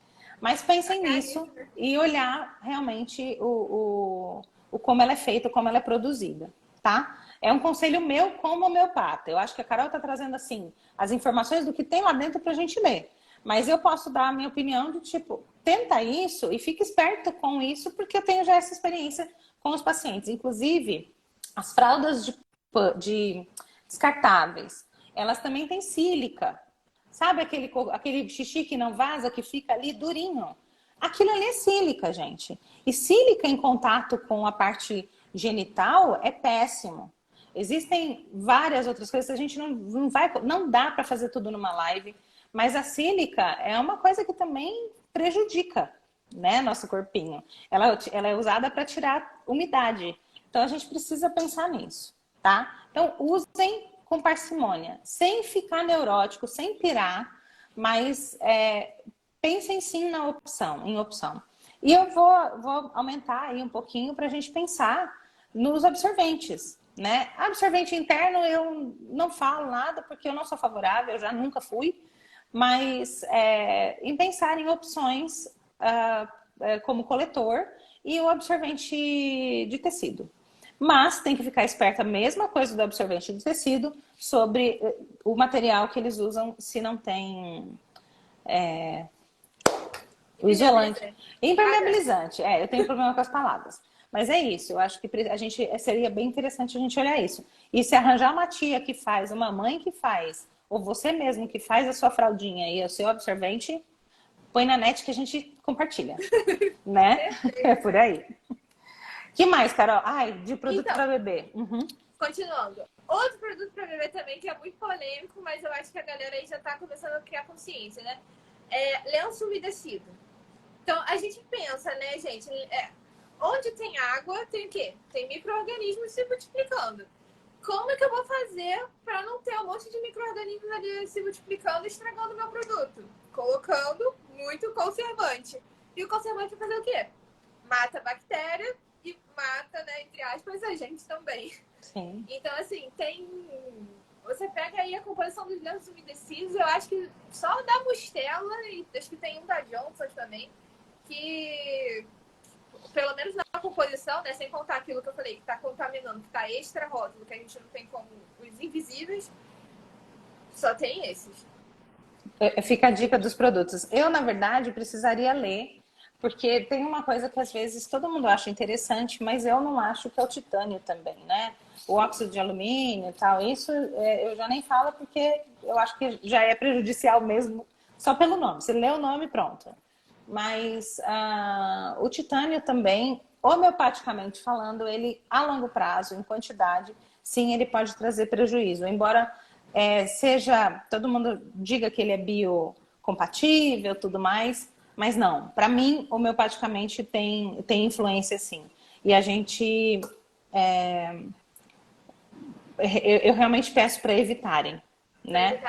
Mas pensem nisso e olhar realmente o como ela é feita, como ela é produzida, tá? É um conselho meu como homeopata. Eu acho que a Carol está trazendo, assim, as informações do que tem lá dentro para a gente ler. Mas eu posso dar a minha opinião de, tipo, tenta isso e fica esperto com isso, porque eu tenho já essa experiência com os pacientes. Inclusive, as fraldas de descartáveis, elas também têm sílica. Sabe aquele xixi que não vaza, que fica ali durinho? Aquilo ali é sílica, gente. E sílica em contato com a parte genital é péssimo. Existem várias outras coisas, a gente não dá para fazer tudo numa live, mas a sílica é uma coisa que também prejudica, né, nosso corpinho. Ela é usada para tirar umidade. Então a gente precisa pensar nisso, tá? Então usem com parcimônia, sem ficar neurótico, sem pirar, mas pensem sim em opção. E eu vou aumentar aí um pouquinho para a gente pensar nos absorventes, né? Absorvente interno eu não falo nada porque eu não sou favorável, eu já nunca fui, mas em pensar em opções como coletor e o absorvente de tecido. Mas tem que ficar esperta, a mesma coisa do absorvente de tecido, sobre o material que eles usam se não tem o isolante. Impermeabilizante. Eu tenho problema com as palavras. Mas é isso, eu acho que seria bem interessante a gente olhar isso. E se arranjar uma tia que faz, uma mãe que faz, ou você mesmo que faz a sua fraldinha e o seu absorvente, põe na net que a gente compartilha. Né? É por aí. Que mais, Carol? Ai, de produto para bebê. Uhum. Continuando. Outro produto para bebê também que é muito polêmico, mas eu acho que a galera aí já está começando a criar consciência, né? Lenço umedecido. Então, a gente pensa, né, gente? Onde tem água, tem o quê? Tem micro-organismos se multiplicando. Como é que eu vou fazer para não ter um monte de micro-organismos ali se multiplicando e estragando o meu produto? Colocando muito conservante. E o conservante vai fazer o quê? Mata a bactéria e mata, né, entre aspas, a gente também. Sim. Então, assim, você pega aí a composição dos lenços umedecidos, eu acho que só da Mustela, e acho que tem um da Johnson também, que, pelo menos na composição, né, sem contar aquilo que eu falei, que está contaminando, que está extra rótulo, que a gente não tem como os invisíveis, só tem esses. Fica a dica dos produtos. Eu, na verdade, precisaria ler, porque tem uma coisa que às vezes todo mundo acha interessante, mas eu não acho que é o titânio também, né? O óxido de alumínio e tal, isso eu já nem falo porque eu acho que já é prejudicial mesmo, só pelo nome. Você lê o nome, pronto. Mas o titânio também, homeopaticamente falando, ele a longo prazo, em quantidade, sim, ele pode trazer prejuízo. Embora todo mundo diga que ele é biocompatível, tudo mais, mas não. Para mim, homeopaticamente tem influência, sim. E a gente... eu realmente peço para evitarem, né?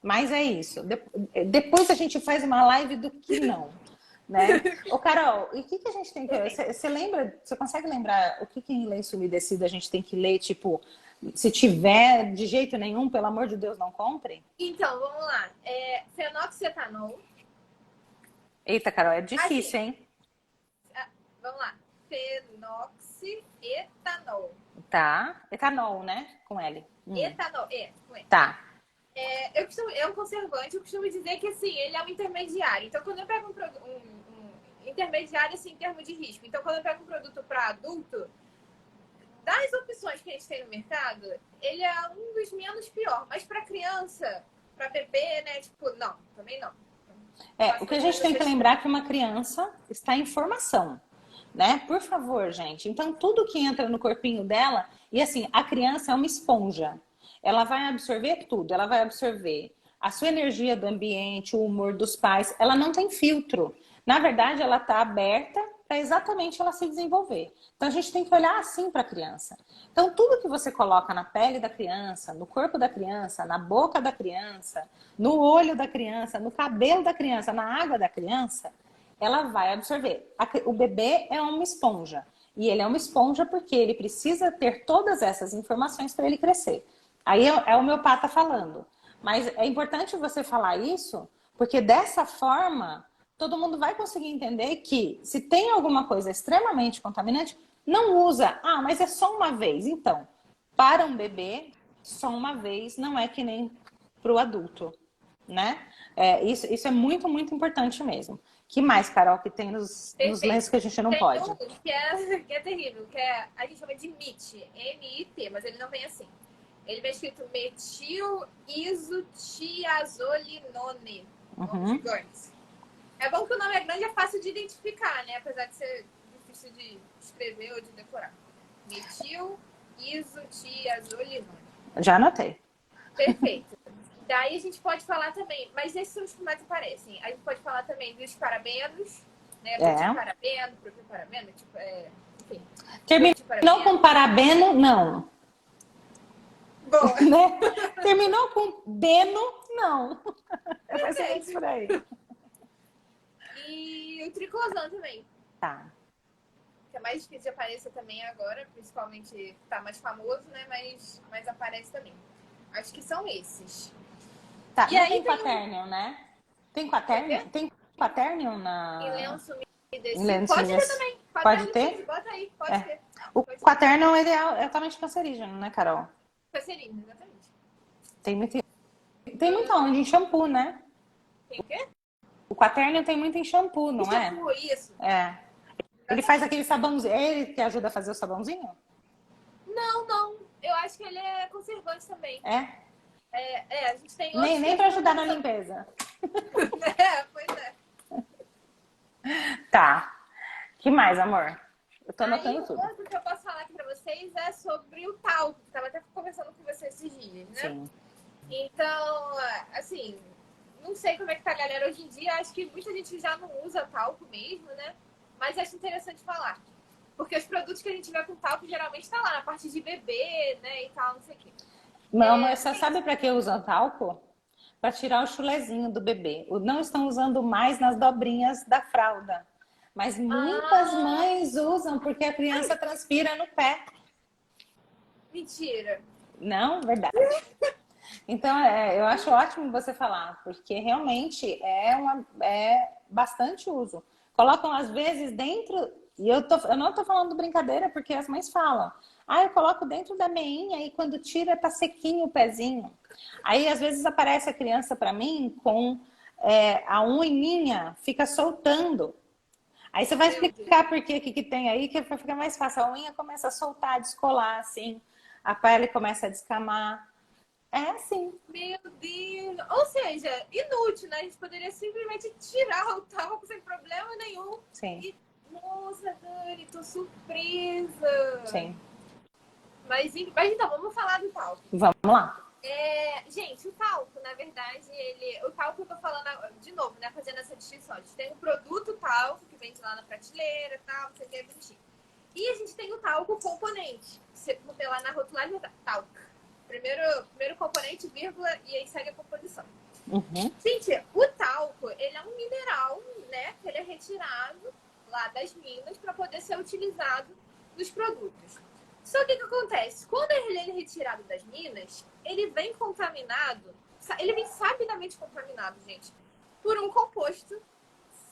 Mas é isso. Depois a gente faz uma live do que não, né? Ô, Carol, e o que a gente tem que... Você lembra, você consegue lembrar o que em lenço umedecido a gente tem que ler, tipo, se tiver de jeito nenhum, pelo amor de Deus, não compre? Então, vamos lá. Fenoxietanol. Eita, Carol, é difícil, hein? Vamos lá. Fenoxietanol. Tá. Etanol, né? Com L. Etanol, com L. Tá. É um conservante, eu costumo dizer que assim, ele é um intermediário. Então, quando eu pego um intermediário, assim, em termos de risco. Então, quando eu pego um produto para adulto, das opções que a gente tem no mercado, ele é um dos menos pior. Mas para criança, para bebê, né? Tipo, não, também não. O que a gente tem que lembrar é que uma criança está em formação, né? Por favor, gente. Então, tudo que entra no corpinho dela, e assim, a criança é uma esponja. Ela vai absorver tudo, ela vai absorver a sua energia do ambiente, o humor dos pais. Ela não tem filtro. Na verdade, ela está aberta para exatamente ela se desenvolver. Então, a gente tem que olhar assim para a criança. Então, tudo que você coloca na pele da criança, no corpo da criança, na boca da criança, no olho da criança, no cabelo da criança, na água da criança, ela vai absorver. O bebê é uma esponja. E ele é uma esponja porque ele precisa ter todas essas informações para ele crescer. Aí é o homeopata falando. Mas é importante você falar isso, porque dessa forma, todo mundo vai conseguir entender que se tem alguma coisa extremamente contaminante, não usa. Ah, mas é só uma vez. Então, para um bebê, só uma vez não é que nem para o adulto, né? Isso é muito, muito importante mesmo. Que mais, Carol, que tem nos lenços que a gente não Tem pode? um que é terrível, a gente chama de MIT, M-I-T, mas ele não vem assim. Ele vem escrito metil isotiazolinone. Nome gigante. É bom que o nome é grande e é fácil de identificar, né? Apesar de ser difícil de escrever ou de decorar. Metil isotiazolinone. Já anotei. Perfeito. Daí a gente pode falar também, mas esses são os que mais aparecem. A gente pode falar também dos parabenos, né? Parabeno, propiparabeno, tipo, enfim. Terminou com parabeno, não. Boa. Né? Terminou com beno, não. É mais ou menos por aí. E o triclosan também. Tá. Que é mais difícil de aparecer também agora, principalmente tá mais famoso, né? Mas aparece também. Acho que são esses. Tá, e aí tem quaternium, né? Tem quaternium? Tem quaternium Em lenço umedecido? Pode ter também. Pode ter? Bota aí, pode ter. O quaternium, ele é altamente cancerígeno, né, Carol? Cancerígeno, exatamente. Tem muito onde? Em shampoo, né? Tem o quê? O quaternium tem muito em shampoo, não é? Shampoo, isso. É. Ele faz aquele sabãozinho. É ele que ajuda a fazer o sabãozinho? Não. Eu acho que ele é conservante também. A gente tem outros. Nem pra ajudar na limpeza. Pois é. Tá. Que mais, amor? Eu tô anotando tudo. Outro que eu posso falar aqui pra vocês é sobre o talco. Tava até conversando com vocês esses dias, né? Sim. Então, assim, não sei como é que tá a galera hoje em dia. Acho que muita gente já não usa talco mesmo, né? Mas acho interessante falar. Porque os produtos que a gente vê com talco geralmente tá lá na parte de bebê, né? E tal, não sei o quê. Mas você sabe pra que usam talco? Pra tirar o chulezinho do bebê. Não estão usando mais nas dobrinhas da fralda. Mas muitas mães usam porque a criança transpira no pé. Mentira. Não, verdade. Então, eu acho ótimo você falar, porque realmente é bastante uso. Colocam, às vezes, dentro... E eu não tô falando brincadeira, porque as mães falam. Eu coloco dentro da meinha e quando tira tá sequinho o pezinho. Aí, às vezes, aparece a criança para mim com a unhinha, fica soltando. Aí você vai explicar por que tem aí, que fica mais fácil. A unha começa a soltar, a descolar, assim. A pele começa a descamar. É assim. Meu Deus! Ou seja, inútil, né? A gente poderia simplesmente tirar o talco sem problema nenhum. Sim. Nossa, Dani, tô surpresa! Sim. Mas então, vamos falar do talco. Vamos lá. Gente, o talco, na verdade, o talco eu tô falando de novo, né? Fazendo essa distinção. A gente tem o produto talco, que vende lá na prateleira e tal, você quer bonitinho. E a gente tem o talco componente. Você vê lá na rotulagem, talco. Primeiro componente, vírgula, e aí segue a composição. Uhum. Gente, o talco, ele é um mineral, né? Que ele é retirado lá das minas para poder ser utilizado nos produtos. Só que o que acontece? Quando ele é retirado das minas, ele vem contaminado, ele vem sabidamente contaminado, gente, por um composto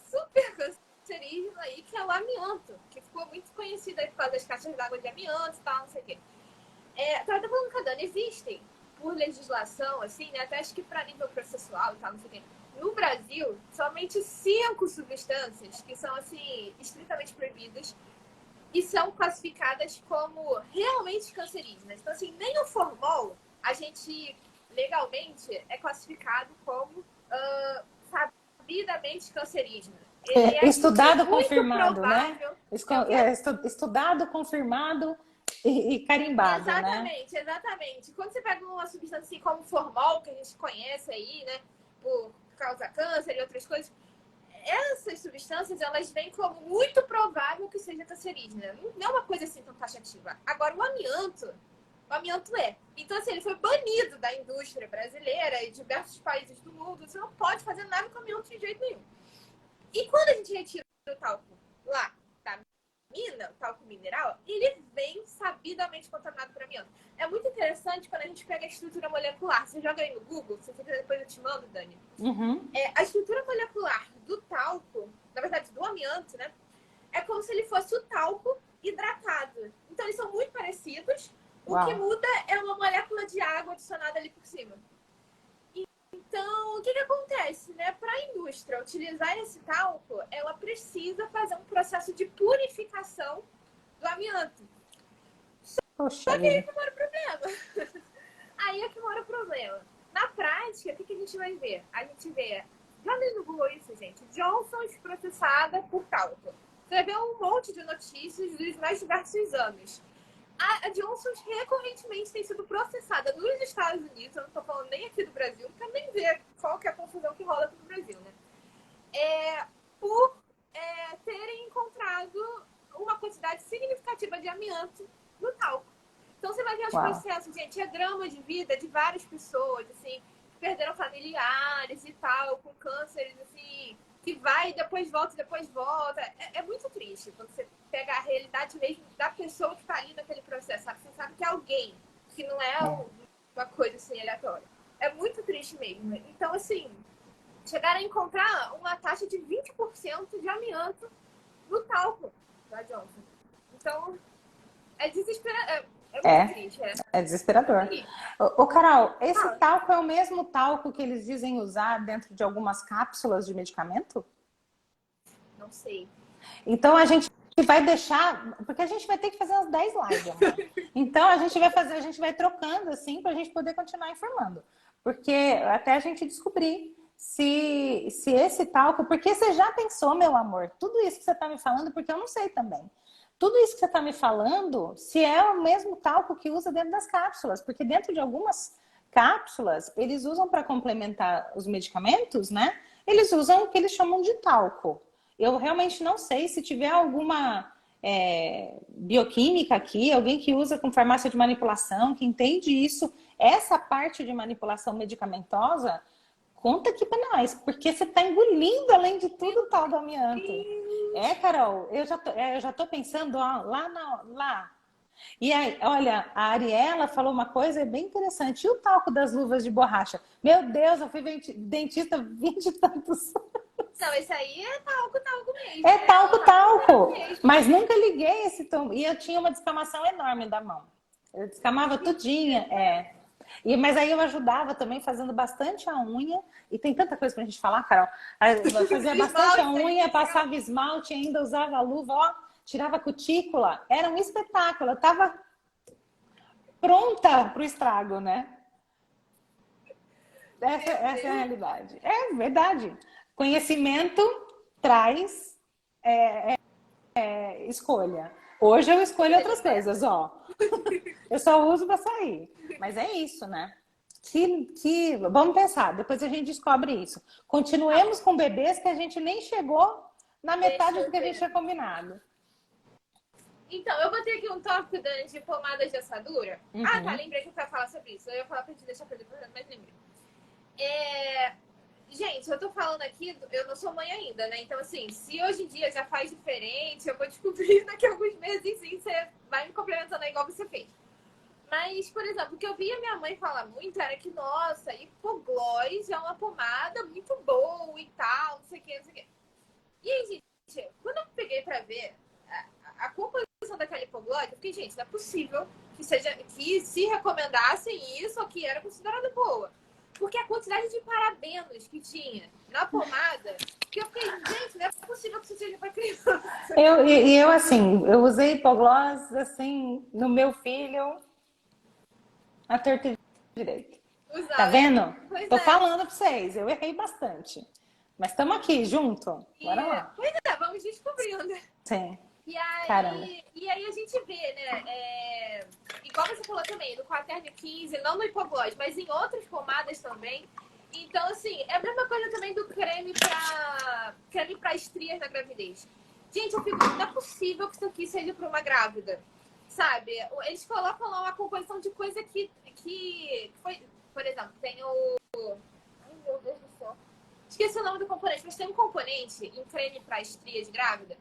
super cancerígeno aí, que é o amianto, que ficou muito conhecido aí por causa das caixas d'água de amianto e tal, não sei o quê. Então, eu tô falando que a Dani, existem, por legislação, assim, né, até acho que para nível processual e tal, não sei o quê. No Brasil, somente 5 substâncias que são, assim, estritamente proibidas e são classificadas como realmente cancerígenas. Então, assim, nem o formol, a gente, legalmente, é classificado como sabidamente cancerígeno. Estudado, confirmado, provável, né? Estudado, confirmado e carimbado, exatamente, né? Exatamente. Quando você pega uma substância assim como formol, que a gente conhece aí, né, por causa câncer e outras coisas, essas substâncias, elas vêm como muito provável que seja cancerígena. Não é uma coisa assim tão taxativa. Agora, o amianto é. Então, assim, ele foi banido da indústria brasileira e de diversos países do mundo. Você não pode fazer nada com amianto de jeito nenhum. E quando a gente retira o talco lá da melamina, o talco mineral, ele vem sabidamente contaminado por amianto. É muito interessante quando a gente pega a estrutura molecular. Você joga aí no Google, se você quiser depois eu te mando, Dani. A estrutura molecular do talco, na verdade do amianto, né? É como se ele fosse o talco hidratado. Então eles são muito parecidos. O que muda é uma molécula de água adicionada ali por cima. Então, o que acontece, né? Para a indústria utilizar esse talco, ela precisa fazer um processo de purificação do amianto. Só que aí é que mora o problema. Aí é que mora o problema. Na prática, o que a gente vai ver? A gente vê, já no Google isso, gente, Johnson's processada por talco. Você vai ver um monte de notícias dos mais diversos anos. A Johnson's recorrentemente tem sido processada nos Estados Unidos, eu não estou falando nem aqui do Brasil, para nem ver qual que é a confusão que rola aqui no Brasil, né? Por terem encontrado uma quantidade significativa de amianto no talco. Então você vai ver os processos, gente, é drama de vida de várias pessoas, assim, que perderam familiares e tal, com cânceres, assim, que vai, depois volta. É muito triste quando você pega a realidade mesmo da pessoa que está ali naquele processo, sabe? Você sabe que é alguém, que não é uma coisa assim aleatória. É muito triste mesmo. Então, assim, chegaram a encontrar uma taxa de 20% de amianto no talco da Johnson. Então, é desesperador. É muito triste, É desesperador. Ô, Carol, esse talco é o mesmo talco que eles dizem usar dentro de algumas cápsulas de medicamento? Não sei. Então a gente vai deixar, porque a gente vai ter que fazer umas 10 lives, amor. Então a gente vai trocando assim para a gente poder continuar informando. Porque até a gente descobrir se esse talco, porque você já pensou, meu amor, tudo isso que você está me falando, porque eu não sei também. Tudo isso que você está me falando, se é o mesmo talco que usa dentro das cápsulas, porque dentro de algumas cápsulas, eles usam para complementar os medicamentos, né? Eles usam o que eles chamam de talco. Eu realmente não sei se tiver alguma bioquímica aqui, alguém que usa com farmácia de manipulação, que entende isso, essa parte de manipulação medicamentosa, conta aqui para nós, porque você está engolindo, além de tudo, o tal do amianto. Carol, eu já tô pensando ó, lá. E aí, olha, a Ariela falou uma coisa bem interessante. E o talco das luvas de borracha? Meu Deus, eu fui dentista 20 e tantos. Não, esse aí é talco mesmo. É talco. Mas nunca liguei esse tom. E eu tinha uma descamação enorme da mão. Eu descamava tudinha, mas aí eu ajudava também fazendo bastante a unha. E tem tanta coisa pra gente falar, Carol. Eu fazia bastante a unha, passava esmalte, ainda usava a luva, ó, tirava a cutícula. Era um espetáculo. Eu tava pronta pro estrago, né? Essa é a realidade. É verdade. Conhecimento traz escolha. Hoje eu escolho outras coisas, ó. Eu só uso para sair. Mas é isso, né? Vamos pensar, depois a gente descobre isso. Continuemos com bebês que a gente nem chegou na metade do que a gente tinha combinado. Então, eu botei aqui um tópico de pomadas de assadura. Ah, tá, lembrei que eu ia falar sobre isso. Eu ia falar pra te deixar pra depois, mas lembrei. Gente, eu tô falando aqui, eu não sou mãe ainda, né? Então, assim, se hoje em dia já faz diferente, eu vou descobrir daqui a alguns meses, sim, você vai me complementando igual você fez. Mas, por exemplo, o que eu via minha mãe falar muito era que, nossa, hipoglós é uma pomada muito boa e tal, não sei o que, não sei o que. E aí, gente, quando eu peguei pra ver a composição daquela hipoglós, eu fiquei, gente, não é possível que se recomendassem isso ou que era considerada boa. Porque a quantidade de parabenos que tinha na pomada, que eu fiquei, gente, não é possível que isso seja para criança. Eu assim, eu usei hipoglós, assim, no meu filho, a torta direito. Tá vendo? Tô falando pra vocês, eu errei bastante. Mas estamos aqui, junto. Bora lá. Pois é, vamos descobrindo. Sim. E aí a gente vê, né? Igual você falou também, no Quaterno 15, não no hipoglós, mas em outras pomadas também. Então, assim, é a mesma coisa também do creme pra estrias na gravidez. Gente, eu fico, não é possível que isso aqui seja para uma grávida. Sabe? Eles colocam lá uma composição de coisa que foi, por exemplo, tem o... Ai, meu Deus do céu. Esqueci o nome do componente, mas tem um componente em creme para estrias grávida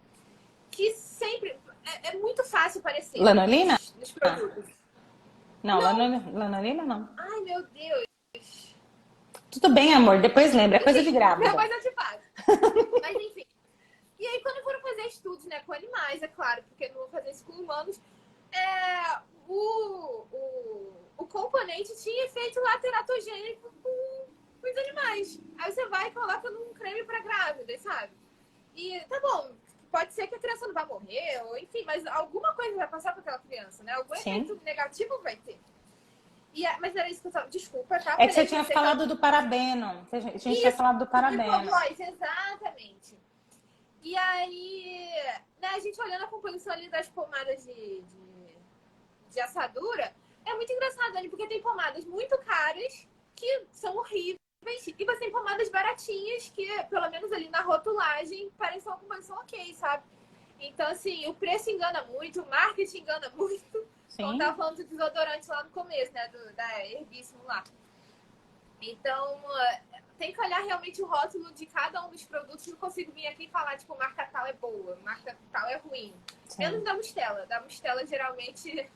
que sempre... É muito fácil parecer Lanolina? nos produtos. Não, Não. lanolina não. Ai, meu Deus. Tudo bem, amor, depois lembra, é coisa de Enfim, grávida. depois eu te passo. Mas enfim. E aí, quando foram fazer estudos, né, com animais, é claro, porque não vou fazer isso com humanos, o componente tinha efeito lá teratogênico com os animais. Aí você vai e coloca num creme para grávidas, sabe? E tá bom, pode ser que a criança não vá morrer, ou enfim, mas alguma coisa vai passar para aquela criança, né? Algum Sim. efeito negativo vai ter. Mas era isso que eu tava... Desculpa, tá? É que você tinha falado do parabeno. A gente tinha falado do parabeno. Hipoglós, exatamente. E aí, né, a gente olhando a composição ali das pomadas de assadura, é muito engraçado ali, porque tem pomadas muito caras que são horríveis e você tem pomadas baratinhas que, pelo menos ali na rotulagem, parecem uma composição ok, sabe? Então, assim, o preço engana muito, o marketing engana muito. Sim. Como eu tava falando do desodorante lá no começo, né, da Erguíssimo lá. Então, tem que olhar realmente o rótulo de cada um dos produtos. Não consigo vir aqui e falar, tipo, marca tal é boa, marca tal é ruim. Sim. Menos da Mustela. Da Mustela, geralmente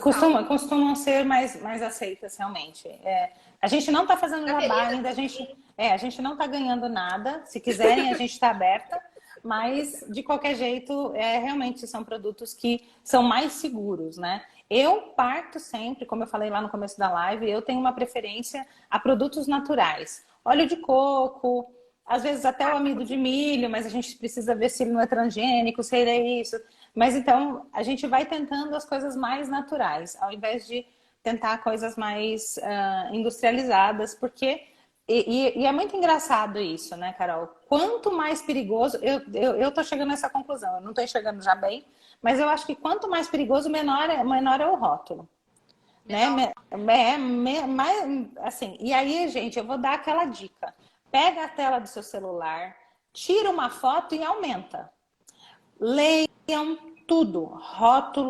costumam ser mais aceitas, realmente. A gente não está fazendo jabá ainda, a gente não está ganhando nada. Se quiserem, a gente está aberta. Mas, de qualquer jeito, realmente são produtos que são mais seguros, né? Eu parto sempre, como eu falei lá no começo da live, eu tenho uma preferência a produtos naturais. Óleo de coco, às vezes até o amido de milho, mas a gente precisa ver se ele não é transgênico, se ele é isso. Mas então, a gente vai tentando as coisas mais naturais, ao invés de tentar coisas mais industrializadas, porque... E é muito engraçado isso, né, Carol? Quanto mais perigoso... Eu tô chegando nessa conclusão, eu não tô enxergando já bem, mas eu acho que quanto mais perigoso, menor é o rótulo. Né? Assim, e aí, gente, eu vou dar aquela dica. Pega a tela do seu celular, tira uma foto e aumenta. Leiam tudo.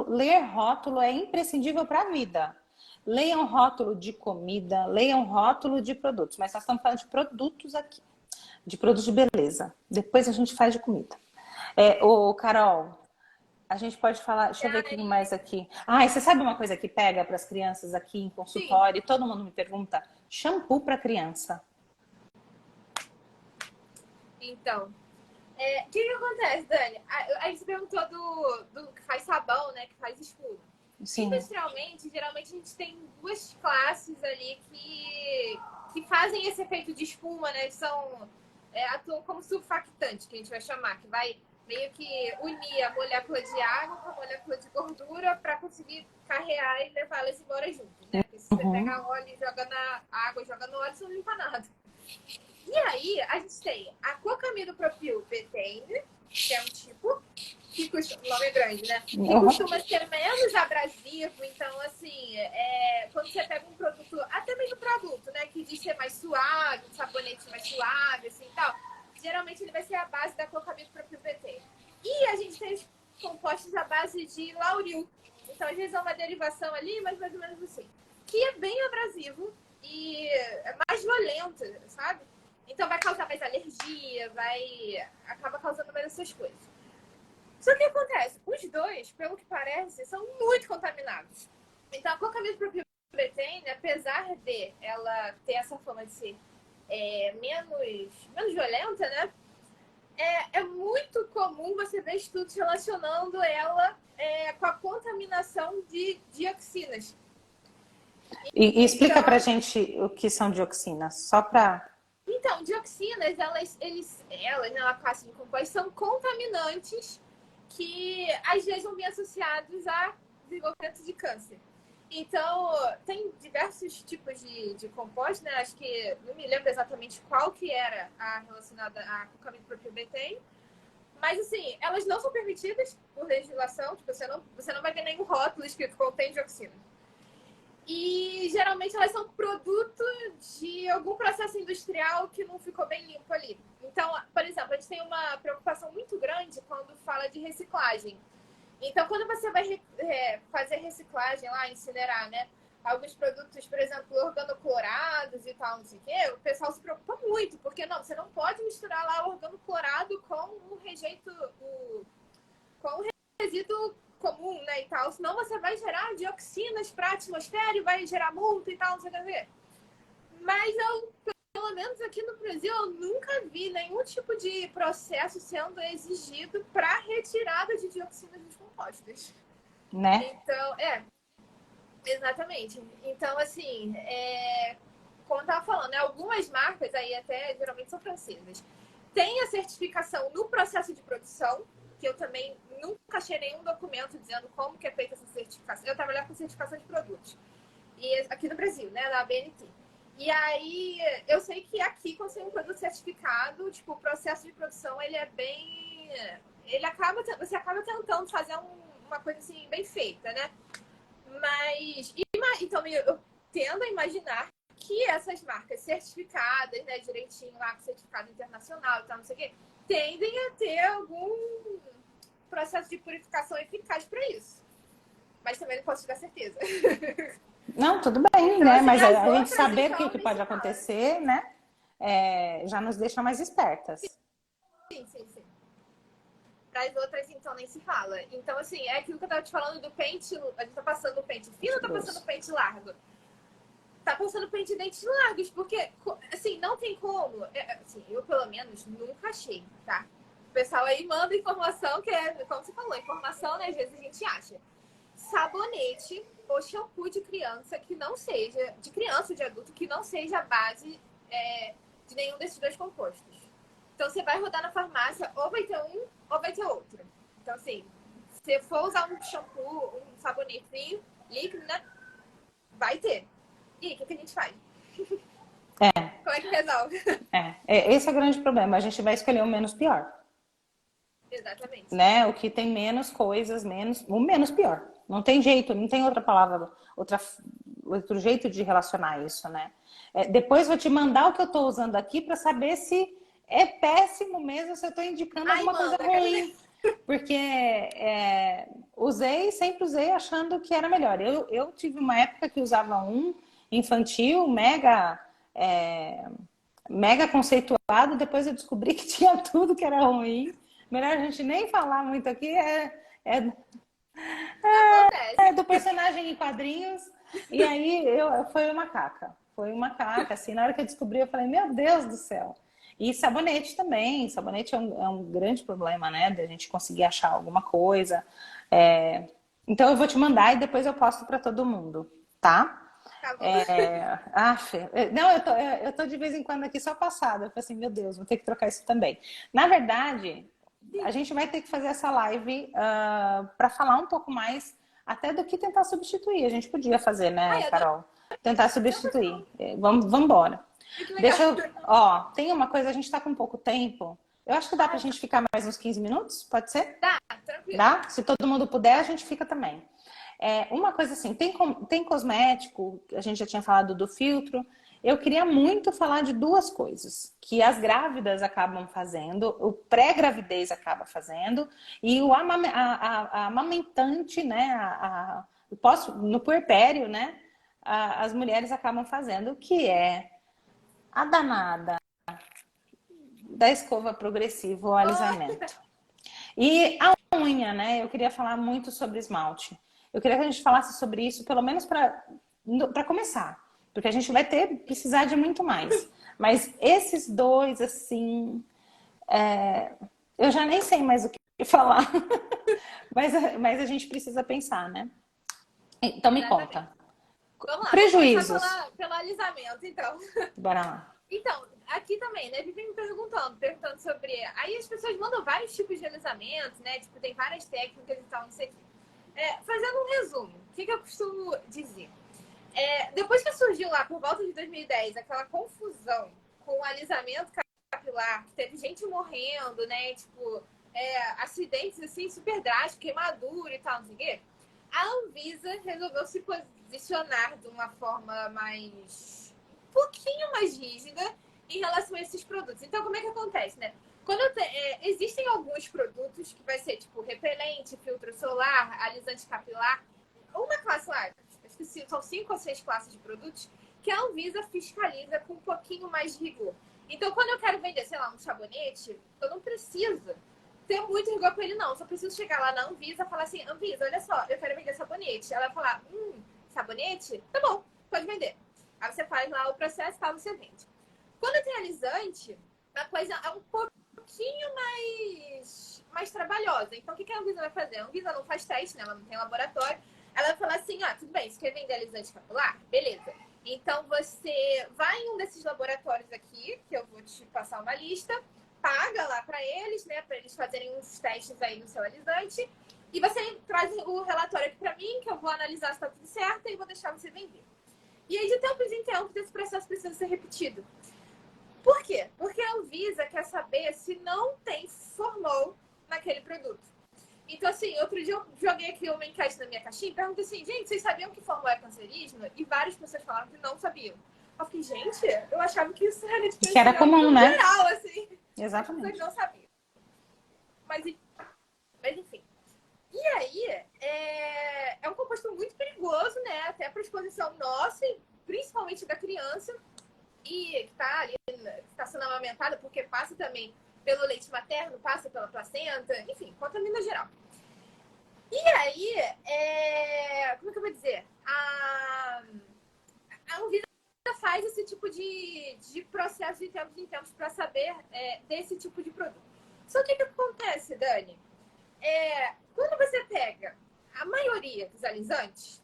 Ler rótulo é imprescindível para a vida. Leiam rótulo de comida, leiam rótulo de produtos. Mas nós estamos falando de produtos aqui. De produtos de beleza. Depois a gente faz de comida. Carol, a gente pode falar... Deixa eu ver o que mais aqui. E você sabe uma coisa que pega para as crianças aqui em consultório? Sim. Todo mundo me pergunta. Shampoo para criança. Então... O que acontece, Dani? A gente perguntou do que faz sabão, né? Que faz espuma. Sim. Industrialmente, geralmente a gente tem duas classes ali que fazem esse efeito de espuma, né? Atuam como surfactante, que a gente vai chamar, que vai meio que unir a molécula de água com a molécula de gordura para conseguir carrear e levar elas embora junto, né? Porque se você pegar óleo e joga na água, joga no óleo, você não limpa nada. E aí, a gente tem a clocamidopropilbetene, que é um tipo, que o nome é grande, né? Que costuma ser menos abrasivo. Então, assim, quando você pega um produto, até mesmo produto, né? Que diz ser mais suave, um sabonete mais suave, assim, tal. Geralmente, ele vai ser a base da clocamidopropilbetene. E a gente tem os compostos à base de lauril. Então, às vezes é uma derivação ali, mas mais ou menos assim. Que é bem abrasivo e é mais violento, sabe? Então vai causar mais alergia, acaba causando mais essas coisas. Só que o que acontece? Os dois, pelo que parece, são muito contaminados. Então a clocamidopropilbetene, apesar de ela ter essa fama de ser menos violenta, né? É muito comum você ver estudos relacionando ela com a contaminação de dioxinas. E explica pra gente o que são dioxinas, só para... Então, dioxinas, elas na classe de compostos, são contaminantes que às vezes vão vir associados a desenvolvimento de câncer. Então, tem diversos tipos de compostos, né? Acho que não me lembro exatamente qual que era a relacionada a clocamidopropilbetene. Mas, assim, elas não são permitidas por legislação. Tipo, você não vai ver nenhum rótulo escrito contém dioxina. E geralmente elas são produto de algum processo industrial que não ficou bem limpo ali. Então, por exemplo, a gente tem uma preocupação muito grande quando fala de reciclagem. Então, quando você vai fazer reciclagem lá, incinerar, né? Alguns produtos, por exemplo, organoclorados e tal, não sei o quê, o pessoal se preocupa muito, porque você não pode misturar lá o organoclorado com o rejeito, com resíduo comum, né, e tal, senão você vai gerar dioxinas para a atmosfera e vai gerar multa e tal, não sei o que. Mas eu, pelo menos aqui no Brasil, eu nunca vi nenhum tipo de processo sendo exigido para retirada de dioxinas dos compostos. Né? Então, exatamente. Então, assim, como eu estava falando, né, algumas marcas aí até geralmente são francesas, têm a certificação no processo de produção, que eu também nunca achei nenhum documento dizendo como que é feita essa certificação. Eu trabalhava com certificação de produtos. E aqui no Brasil, né, na ABNT. E aí, eu sei que aqui, quando você tem um produto certificado, tipo, o processo de produção, ele é bem... você acaba tentando fazer uma coisa, assim, bem feita, né? Mas, então, eu tendo a imaginar que essas marcas certificadas, né, direitinho lá, com certificado internacional e tal, não sei o quê, tendem a ter algum processo de purificação eficaz para isso. Mas também não posso te dar certeza. Não, tudo bem, Então, né? assim, Mas as a gente outras, saber então, o que nem pode se fala. acontecer, né? Já nos deixa mais espertas. Sim, sim, sim. Para as outras, então, nem se fala. Então, assim, é aquilo que eu tava te falando do pente. A gente tá passando o pente fino ou tá passando o pente largo? Tá passando pente de dentes largos, porque, assim, não tem como. Assim, eu, pelo menos, nunca achei, tá? O pessoal aí manda informação que é, como você falou, informação, né? Às vezes a gente acha. Sabonete ou shampoo de criança que não seja, de criança ou de adulto, que não seja a base de nenhum desses dois compostos. Então, você vai rodar na farmácia, ou vai ter um, ou vai ter outro. Então, assim, se for usar um shampoo, um sabonetezinho líquido, né? Vai ter. E aí, o que a gente faz? Como é que resolve? Esse é o grande problema. A gente vai escolher o menos pior. Exatamente. Né? O que tem menos coisas, o menos pior. Não tem jeito, não tem outra palavra, outro jeito de relacionar isso, né? Depois vou te mandar o que eu estou usando aqui para saber se é péssimo mesmo, se eu estou indicando alguma coisa ruim. Porque sempre usei achando que era melhor. Eu tive uma época que usava um infantil, mega conceituado, depois eu descobri que tinha tudo que era ruim. Melhor a gente nem falar muito aqui, Acontece. do personagem em quadrinhos. E aí foi uma caca. Foi uma caca, assim, na hora que eu descobri, eu falei, meu Deus do céu. E sabonete também, sabonete é um grande problema, né, da gente conseguir achar alguma coisa. Então eu vou te mandar e depois eu posto para todo mundo, tá? Tá bom. Não, eu tô de vez em quando aqui só passada. Eu falei assim, meu Deus, vou ter que trocar isso também. Na verdade, a gente vai ter que fazer essa live para falar um pouco mais até do que tentar substituir. A gente podia fazer, né, Carol? Tentar substituir. Vamos embora. Deixa eu. Ó, tem uma coisa, a gente tá com pouco tempo. Eu acho que dá pra gente ficar mais uns 15 minutos, pode ser? Dá, tranquilo. Dá? Se todo mundo puder, a gente fica também. Uma coisa assim, tem cosmético, a gente já tinha falado do filtro. Eu queria muito falar de duas coisas que as grávidas acabam fazendo, o pré-gravidez acaba fazendo e a amamentante, né, no puerpério, né, as mulheres acabam fazendo, que é a danada da escova progressiva, o alisamento. E a unha, né? Eu queria falar muito sobre esmalte. Eu queria que a gente falasse sobre isso, pelo menos para começar. Porque a gente vai precisar de muito mais. Mas esses dois, assim, eu já nem sei mais o que falar. mas a gente precisa pensar, né? Então me conta. Vamos lá, Prejuízos. vamos começar pelo alisamento, então. Bora lá. Então, aqui também, né? Vivem me perguntando sobre. Aí as pessoas mandam vários tipos de alisamento, né? Tipo, tem várias técnicas e tal, não sei o quê. Fazendo um resumo, o que eu costumo dizer? Depois que surgiu lá, por volta de 2010, aquela confusão com o alisamento capilar, que teve gente morrendo, né? Tipo, acidentes assim super drásticos, queimadura e tal, não sei o quê. A Anvisa resolveu se posicionar de uma forma um pouquinho mais rígida em relação a esses produtos. Então, como é que acontece, né? Quando existem alguns produtos que vai ser tipo repelente, filtro solar, alisante capilar, uma classe lá, acho que são 5 ou 6 classes de produtos que a Anvisa fiscaliza com um pouquinho mais de rigor. Então, quando eu quero vender, sei lá, um sabonete, eu não preciso tenho muito rigor com ele, não. Só preciso chegar lá na Anvisa e falar assim, Anvisa, olha só, eu quero vender sabonete. Ela vai falar, sabonete? Tá bom, pode vender. Aí você faz lá o processo e tal, você vende. Quando tem alisante, a coisa é um pouquinho mais trabalhosa. Então, o que a Anvisa vai fazer? A Anvisa não faz teste, né? Ela não tem laboratório. Ela vai falar assim, tudo bem, você quer vender alisante capilar? Beleza. Então, você vai em um desses laboratórios aqui, que eu vou te passar uma lista, paga lá para eles, né? Para eles fazerem uns testes aí no seu alisante. E você traz o relatório aqui para mim, que eu vou analisar se tá tudo certo e vou deixar você vender. E aí, de tempos em tempos, esse processo precisa ser repetido. Por quê? Porque a Anvisa quer saber se não tem formol naquele produto. Então, assim, outro dia eu joguei aqui uma enquete na minha caixinha e perguntei assim, gente, vocês sabiam que formol é cancerígeno? E várias pessoas falaram que não sabiam. Eu fiquei, gente, eu achava que isso era de Que era comum, né? geral, assim. Exatamente. As pessoas não sabiam. Mas enfim. E aí, é um composto muito perigoso, né? Até para exposição nossa e principalmente da criança. E que tá ali, está sendo amamentada, porque passa também pelo leite materno, passa pela placenta, enfim, contamina geral. E aí, como é que eu vou dizer? A Anvisa faz esse tipo de processo de tempos em tempos para saber desse tipo de produto. Só que o que acontece, Dani? Quando você pega a maioria dos alisantes,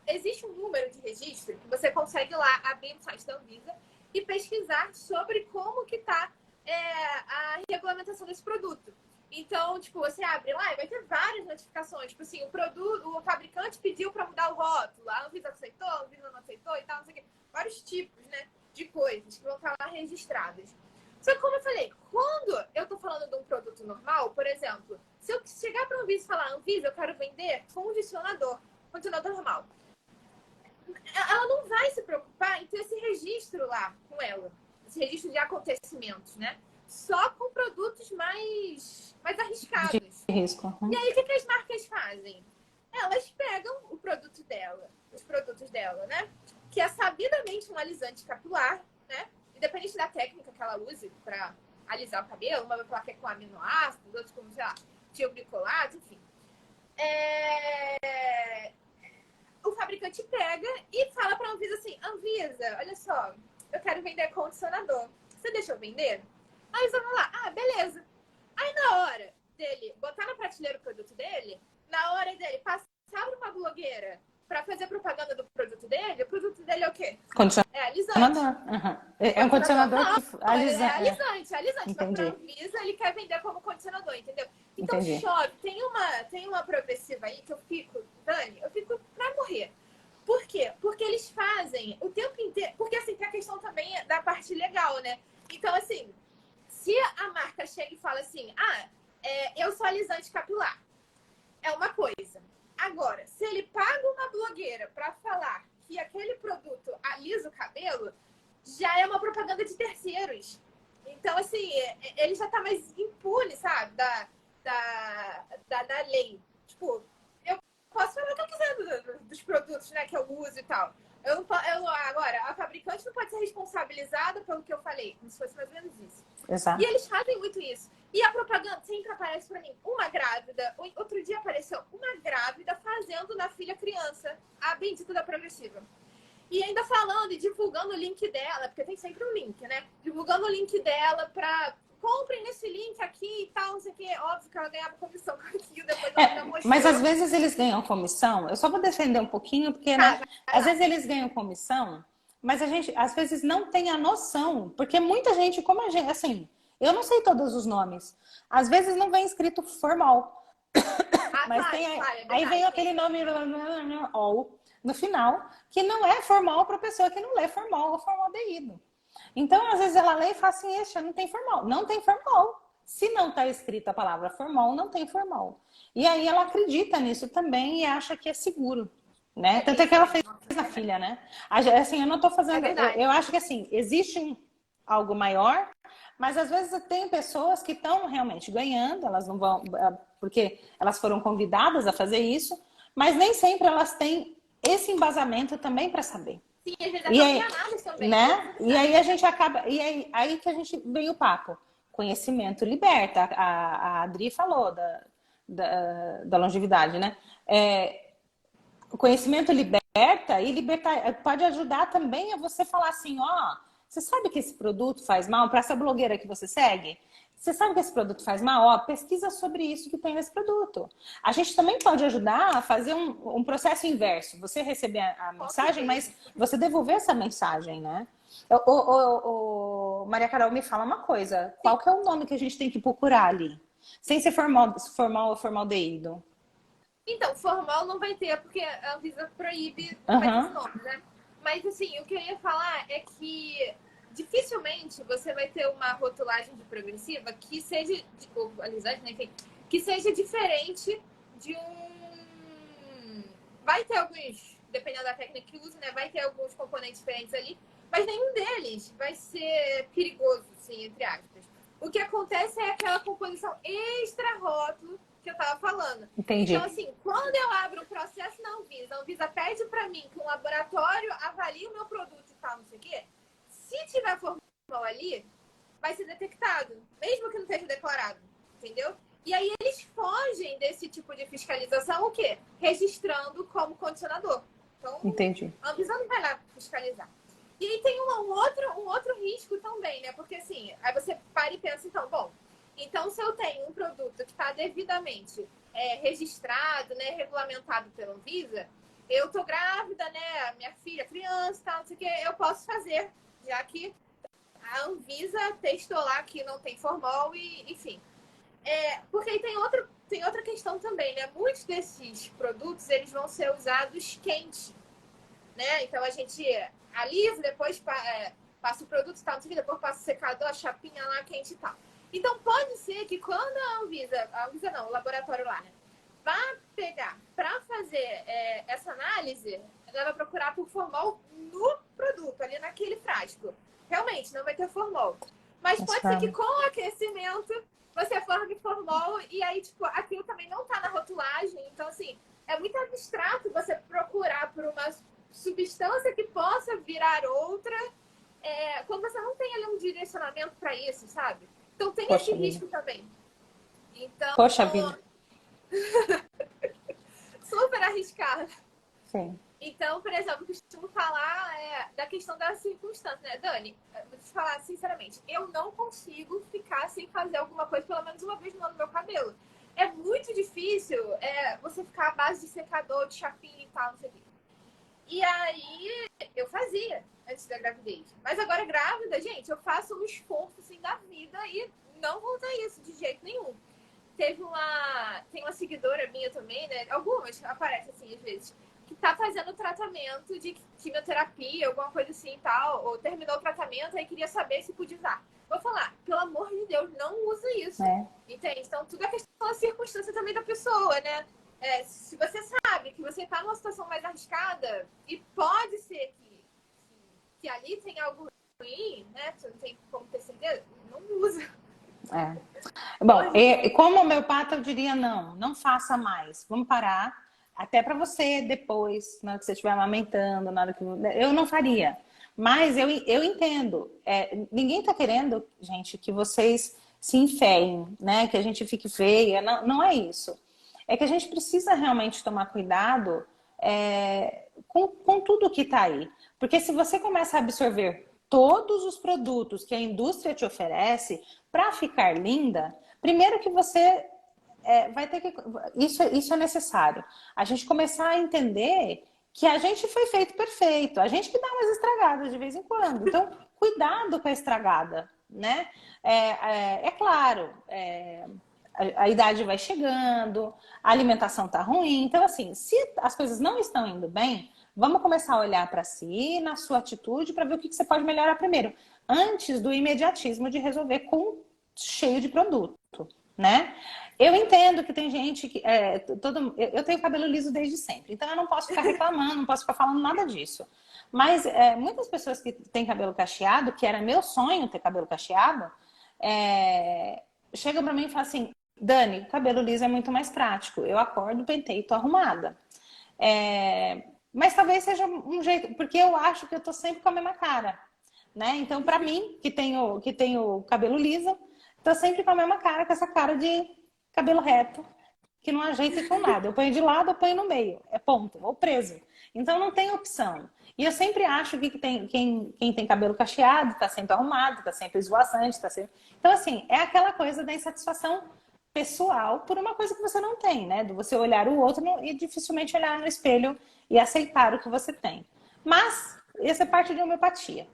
existe um número de registro que você consegue lá abrir no site da Anvisa e pesquisar sobre como que está a regulamentação desse produto. Então, tipo, você abre lá e vai ter várias notificações. Tipo assim, o fabricante pediu para mudar o rótulo, a Anvisa aceitou, a Anvisa não aceitou e tal, não sei o quê. Vários tipos, né, de coisas que vão estar lá registradas. Só que, como eu falei, quando eu tô falando de um produto normal, por exemplo, se eu chegar para a Anvisa e falar, Anvisa, eu quero vender condicionador normal, ela não vai se preocupar em ter esse registro lá com ela, esse registro de acontecimentos, né? Só com produtos mais arriscados. De risco. E aí, o que as marcas fazem? Elas pegam o produto dela, os produtos dela, né? Que é sabidamente um alisante capilar, né? Independente da técnica que ela use para alisar o cabelo, uma vai falar que é com aminoácidos, outros como, sei lá, tioglicolato, enfim. O fabricante pega e fala para a Anvisa assim, Anvisa, olha só, eu quero vender condicionador. Você deixa eu vender? Aí eles vão lá, beleza. Aí na hora dele botar na prateleira o produto dele, na hora dele passar para uma blogueira para fazer propaganda do produto dele, o produto dele é o quê? Condicionador. É alisante. Uhum. É um condicionador não, que alisante. É alisante. Entendi. Mas para Anvisa ele quer vender como condicionador, entendeu? Então Entendi. chove. Tem uma progressiva aí que eu fico, Dani, eu fico pra morrer. Por quê? Porque eles fazem o tempo inteiro. Porque assim, tem a questão também da parte legal, né? Então, assim, se a marca chega e fala assim, eu sou alisante capilar, é uma coisa. Agora, se ele paga uma blogueira para falar que aquele produto alisa o cabelo, já é uma propaganda de terceiros. Então, assim, ele já tá mais impune, sabe? Da lei. Tipo, eu posso falar o que eu quiser dos produtos, né, que eu uso e tal. Agora, a fabricante não pode ser responsabilizada pelo que eu falei. Como se fosse mais ou menos isso. Exato. E eles fazem muito isso. E a propaganda sempre aparece pra mim. Uma grávida. Outro dia apareceu uma grávida fazendo na filha criança. A bendita da progressiva. E ainda falando e divulgando o link dela. Porque tem sempre um link, né? Divulgando o link dela pra... Comprem nesse link aqui e tal, não sei o quê. Óbvio que ela ganhava comissão com aquilo. Depois ela mostrou. Mas às vezes eles ganham comissão. Eu só vou defender um pouquinho, porque né, às vezes eles ganham comissão, mas a gente às vezes não tem a noção. Porque muita gente, como a gente, assim, eu não sei todos os nomes. Às vezes não vem escrito formal. Mas tem aí vem aquele nome ou no final, que não é formal para a pessoa que não lê formal ou formaldeído. Então, às vezes ela lê e fala assim, não tem formal. Não tem formal. Se não está escrita a palavra formal, não tem formal. E aí ela acredita nisso também e acha que é seguro, né? Tanto é que ela fez na filha, né? Assim, eu não estou fazendo... Eu acho que assim, existe algo maior, mas às vezes tem pessoas que estão realmente ganhando, elas não vão... Porque elas foram convidadas a fazer isso, mas nem sempre elas têm esse embasamento também para saber. Sim, às vezes também. Né? E aí a gente acaba... E aí que a gente vem o papo. conhecimento liberta. A Adri falou da longevidade, né? O conhecimento liberta e pode ajudar também a você falar assim, ó, você sabe que esse produto faz mal? Para essa blogueira que você segue, você sabe que esse produto faz mal? Ó, pesquisa sobre isso que tem nesse produto. A gente também pode ajudar a fazer um processo inverso. Você receber a mensagem, mas você devolver essa mensagem, né? Maria Carol, me fala uma coisa. Qual que é o nome que a gente tem que procurar ali? Sem ser formal ou formaldeído. Então, formal não vai ter, porque a Anvisa proíbe esse nome, né? Mas, assim, o que eu ia falar é que dificilmente você vai ter uma rotulagem de progressiva que seja, ou alisagem, né? Enfim, que seja diferente de um... Vai ter alguns, dependendo da técnica que use, né? Vai ter alguns componentes diferentes ali, mas nenhum deles vai ser perigoso, assim, entre aspas. O que acontece é aquela composição extra-rótulo que eu tava falando. Entendi. Então, assim, quando eu abro um processo na Anvisa, a Anvisa pede para mim que um laboratório avalie o meu produto e tal, não sei o quê. Se tiver formal ali, vai ser detectado, mesmo que não esteja declarado, entendeu? E aí eles fogem desse tipo de fiscalização, o quê? Registrando como condicionador. Então, entendi. A Anvisa não vai lá fiscalizar. E aí tem um outro risco também, né? Porque assim, aí você para e pensa, então, bom, então se eu tenho um produto que está devidamente registrado, né, regulamentado pela Anvisa, eu tô grávida, né, minha filha, criança, tal, não sei o que, eu posso fazer, já que a Anvisa testou lá que não tem formol e, enfim. Porque aí tem outra questão também, né? Muitos desses produtos, eles vão ser usados quentes, né? Então a gente alisa, depois passa o produto e tal, depois passa o secador, a chapinha lá quente e tal. Então pode ser que quando a Anvisa não, o laboratório lá, né, vá pegar para fazer essa análise, ela vai procurar por formol no produto, ali naquele frasco. Realmente, não vai ter formol. Mas pode ser que com o aquecimento você forme formol e aí, tipo, aquilo também não tá na rotulagem. Então, assim, é muito abstrato você procurar por uma substância que possa virar outra, quando você não tem ali um direcionamento para isso, sabe? Então tem esse risco também. Então, poxa vida. Super arriscado. Sim. Então, por exemplo, eu costumo falar da questão da circunstância, né, Dani? Vou te falar sinceramente, eu não consigo ficar sem fazer alguma coisa pelo menos uma vez no ano no meu cabelo. É muito difícil você ficar à base de secador, de chapinha e tal, não sei o quê. E aí, eu fazia antes da gravidez. Mas agora grávida, gente, eu faço um esforço assim da vida e não voltar isso de jeito nenhum. Tem uma seguidora minha também, né? Algumas aparecem assim às vezes, que tá fazendo tratamento de quimioterapia, alguma coisa assim e tal, ou terminou o tratamento e queria saber se podia usar. Vou falar, pelo amor de Deus, não usa isso. Entende? Então, tudo é questão da circunstância também da pessoa, né? Se você sabe que você está numa situação mais arriscada e pode ser que ali tem algo ruim, né? Você não tem como ter certeza, não usa. Bom, como homeopata eu diria não faça mais. Vamos parar. Até para você depois, na hora que você estiver amamentando, na hora que eu não faria. Mas eu entendo. Ninguém está querendo, gente, que vocês se enferrem, né? Que a gente fique feia. Não é isso. É que a gente precisa realmente tomar cuidado com tudo que está aí. Porque se você começa a absorver todos os produtos que a indústria te oferece para ficar linda, primeiro que você vai ter que... Isso é necessário. A gente começar a entender que a gente foi feito perfeito. A gente que dá umas estragadas de vez em quando. Então, cuidado com a estragada, né? Claro... A idade vai chegando, a alimentação tá ruim. Então, assim, se as coisas não estão indo bem, vamos começar a olhar para si, na sua atitude, para ver o que você pode melhorar primeiro, antes do imediatismo de resolver cheio de produto, né? Eu entendo que tem gente que... eu tenho cabelo liso desde sempre, então eu não posso ficar reclamando, não posso ficar falando nada disso. Mas muitas pessoas que têm cabelo cacheado, que era meu sonho ter cabelo cacheado, chegam para mim e falam assim: Dani, o cabelo liso é muito mais prático. Eu acordo, penteio e tô arrumada. Mas talvez seja um jeito, porque eu acho que eu tô sempre com a mesma cara, né? Então, para mim, que tenho cabelo liso, tô sempre com a mesma cara, com essa cara de cabelo reto, que não ajeita com nada. Eu ponho de lado, eu ponho no meio. É ponto, ou preso. Então não tem opção. E eu sempre acho que quem tem cabelo cacheado está sempre arrumado, está sempre esvoaçante, está sempre... Então, assim, é aquela coisa da insatisfação pessoal por uma coisa que você não tem, né? De você olhar o outro e dificilmente olhar no espelho e aceitar o que você tem. Mas, essa é parte de homeopatia.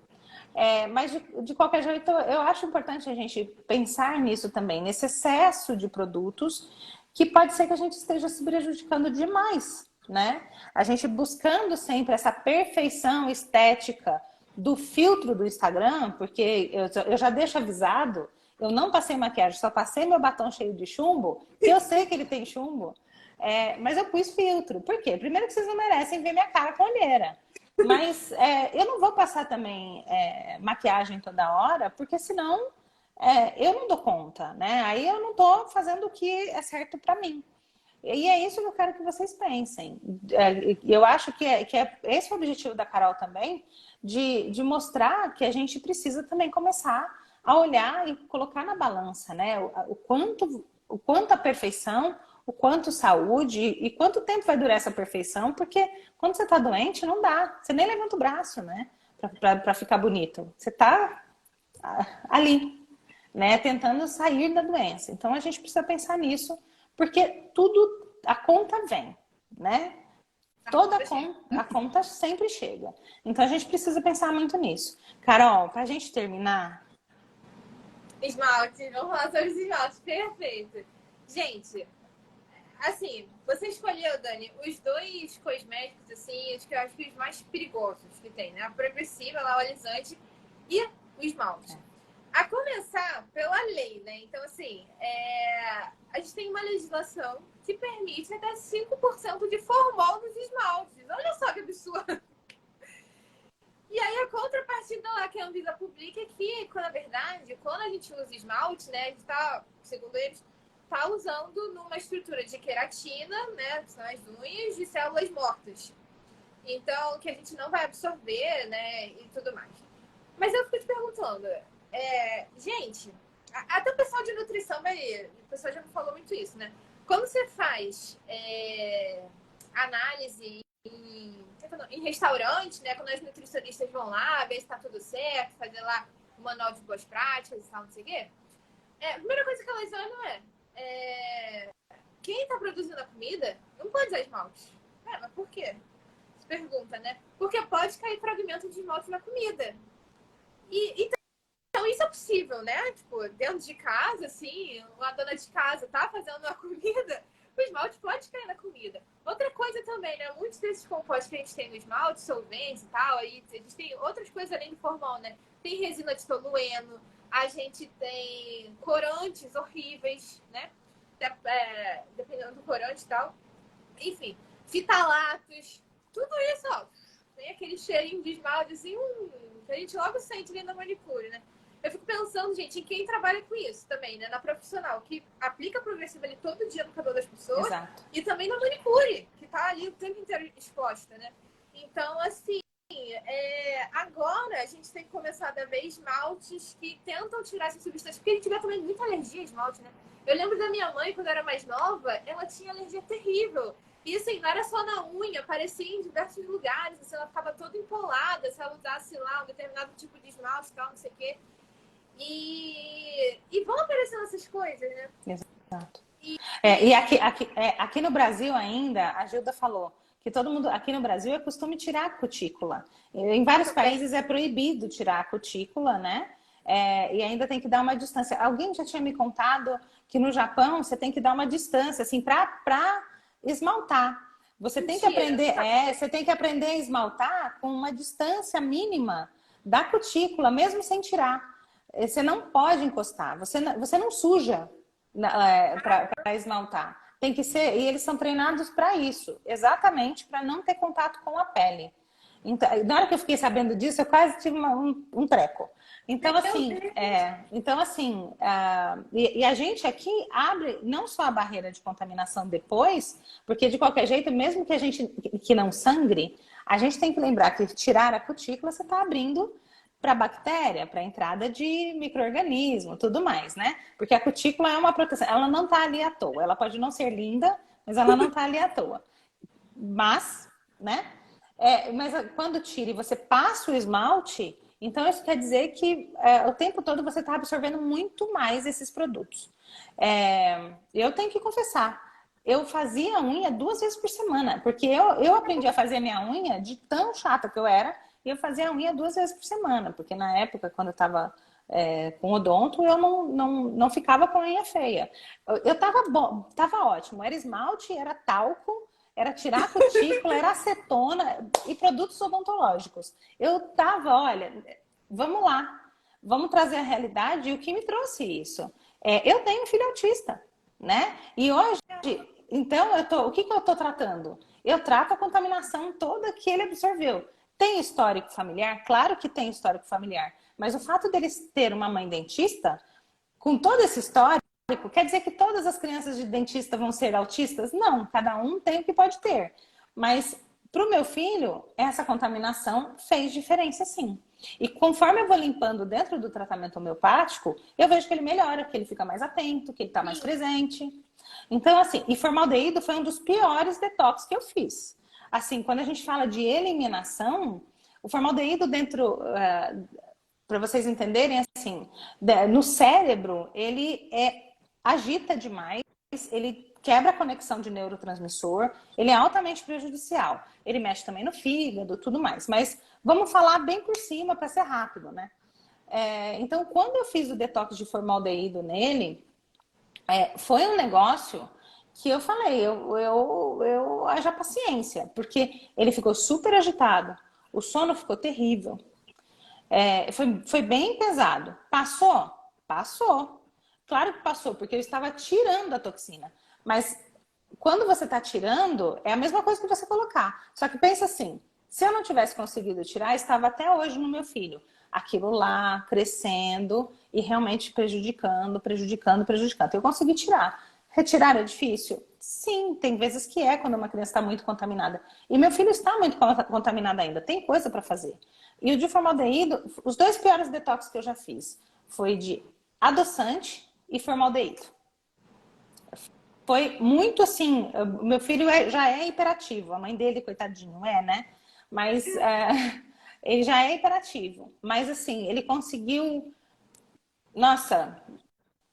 Mas, de qualquer jeito, eu acho importante a gente pensar nisso também, nesse excesso de produtos, que pode ser que a gente esteja se prejudicando demais, né? A gente buscando sempre essa perfeição estética do filtro do Instagram, porque eu já deixo avisado, eu não passei maquiagem, só passei meu batom cheio de chumbo, que eu sei que ele tem chumbo, mas eu pus filtro. Por quê? Primeiro que vocês não merecem ver minha cara com olheira. Mas eu não vou passar também maquiagem toda hora, porque senão eu não dou conta, né? Aí eu não tô fazendo o que é certo para mim. E é isso que eu quero que vocês pensem. Eu acho que esse é o objetivo da Carol também, de mostrar que a gente precisa também começar a olhar e colocar na balança, né? O quanto a perfeição, o quanto saúde e quanto tempo vai durar essa perfeição, porque quando você tá doente, não dá. Você nem levanta o braço, né? Pra ficar bonito. Você tá ali, né? Tentando sair da doença. Então a gente precisa pensar nisso, porque tudo, a conta vem, né? A conta sempre chega. Então a gente precisa pensar muito nisso. Carol, pra gente terminar... Esmalte, vamos falar sobre os esmaltes. Perfeito. Gente, assim, você escolheu, Dani, os dois cosméticos, assim, que eu acho que os mais perigosos que tem, né? A progressiva, a alisante e o esmalte. A começar pela lei, né? Então, assim, a gente tem uma legislação que permite até 5% de formol nos esmaltes. Olha só que absurdo! E aí a contrapartida lá que a Anvisa publica é que, na verdade, quando a gente usa esmalte, né, a gente tá, segundo eles, tá usando numa estrutura de queratina, né, que são as unhas, de células mortas. Então, que a gente não vai absorver, né, e tudo mais. Mas eu fico te perguntando, gente, até o pessoal de nutrição, o pessoal já me falou muito isso, né? Quando você faz análise em restaurante, né? Quando os nutricionistas vão lá, ver se tá tudo certo, fazer lá o manual de boas práticas e tal, não sei o quê. A primeira coisa que elas olham quem tá produzindo a comida não pode usar esmalte. Mas por quê? Você pergunta, né? Porque pode cair fragmento de esmalte na comida. Então isso é possível, né? Tipo, dentro de casa, assim, uma dona de casa tá fazendo uma comida, o esmalte pode cair na comida. Outra coisa também, né? Muitos desses compostos que a gente tem no esmalte, solventes e tal, aí a gente tem outras coisas além do formol, né? Tem resina de tolueno, a gente tem corantes horríveis, né? Dependendo do corante e tal. Enfim, fitalatos, tudo isso, ó. Tem aquele cheirinho de esmalte, assim, que a gente logo sente ali na manicure, né? Eu fico pensando, gente, em quem trabalha com isso também, né? Na profissional, que aplica progressiva ali todo dia no cabelo das pessoas. Exato. E também na manicure, que tá ali o tempo inteiro exposta, né? Então, assim, agora a gente tem que começar a ver esmaltes que tentam tirar essas substâncias, porque a gente vê também muita alergia a esmalte, né? Eu lembro da minha mãe, quando era mais nova, ela tinha alergia terrível. E assim, não era só na unha, aparecia em diversos lugares, assim, ela ficava toda empolada se ela usasse lá um determinado tipo de esmalte e tal, não sei o quê. E vão aparecendo essas coisas, né? Exato. E aqui no Brasil ainda, a Gilda falou que todo mundo, aqui no Brasil, é costume tirar a cutícula. Em vários países é proibido tirar a cutícula, né? E ainda tem que dar uma distância. Alguém já tinha me contado que no Japão você tem que dar uma distância, assim, para esmaltar. Você tem que aprender, você tem que aprender a esmaltar com uma distância mínima da cutícula, mesmo sem tirar. Você não pode encostar, você não suja para esmaltar. Tem que ser, e eles são treinados para isso, exatamente para não ter contato com a pele. Então, na hora que eu fiquei sabendo disso, eu quase tive um treco. Então, assim, e a gente aqui abre não só a barreira de contaminação depois, porque de qualquer jeito, mesmo que a gente que não sangre, a gente tem que lembrar que tirar a cutícula, você está abrindo para bactéria, para entrada de micro-organismo, tudo mais, né? Porque a cutícula é uma proteção, ela não tá ali à toa. Ela pode não ser linda, mas ela não tá ali à toa. Mas, né? Mas quando tira e você passa o esmalte, então isso quer dizer que o tempo todo você está absorvendo muito mais esses produtos. Eu tenho que confessar, eu fazia unha 2 vezes por semana, porque eu aprendi a fazer minha unha de tão chata que eu era, e eu fazia a unha 2 vezes por semana, porque na época, quando eu estava com odonto, eu não ficava com a unha feia. Eu tava bom, tava ótimo, era esmalte, era talco, era tirar a cutícula, era acetona e produtos odontológicos. Eu tava, olha, vamos lá, vamos trazer a realidade. E o que me trouxe isso? Eu tenho um filho autista, né? E hoje, então, o que eu tô tratando? Eu trato a contaminação toda que ele absorveu. Tem histórico familiar? Claro que tem histórico familiar. Mas o fato deles ter uma mãe dentista, com todo esse histórico, quer dizer que todas as crianças de dentista vão ser autistas? Não, cada um tem o que pode ter. Mas para o meu filho, essa contaminação fez diferença sim. E conforme eu vou limpando dentro do tratamento homeopático, eu vejo que ele melhora, que ele fica mais atento, que ele está mais presente. Então, assim, e formaldeído foi um dos piores detox que eu fiz. Assim, quando a gente fala de eliminação, o formaldeído dentro... para vocês entenderem, assim, no cérebro, ele agita demais, ele quebra a conexão de neurotransmissor, ele é altamente prejudicial. Ele mexe também no fígado, tudo mais. Mas vamos falar bem por cima para ser rápido, né? Então, quando eu fiz o detox de formaldeído nele, foi um negócio que eu falei, eu haja paciência, porque ele ficou super agitado, o sono ficou terrível. Foi bem pesado. Passou? Passou. Claro que passou, porque eu estava tirando a toxina. Mas quando você está tirando, é a mesma coisa que você colocar. Só que pensa assim, se eu não tivesse conseguido tirar, estava até hoje no meu filho. Aquilo lá, crescendo e realmente prejudicando. Eu consegui tirar. Retirar é difícil? Sim, tem vezes que quando uma criança está muito contaminada. E meu filho está muito contaminado ainda, tem coisa para fazer. E o de formaldeído, os 2 piores detox que eu já fiz foi de adoçante e formaldeído. Foi muito assim, meu filho já é hiperativo, a mãe dele, coitadinho, né? Mas ele já é hiperativo. Mas assim, ele conseguiu, nossa,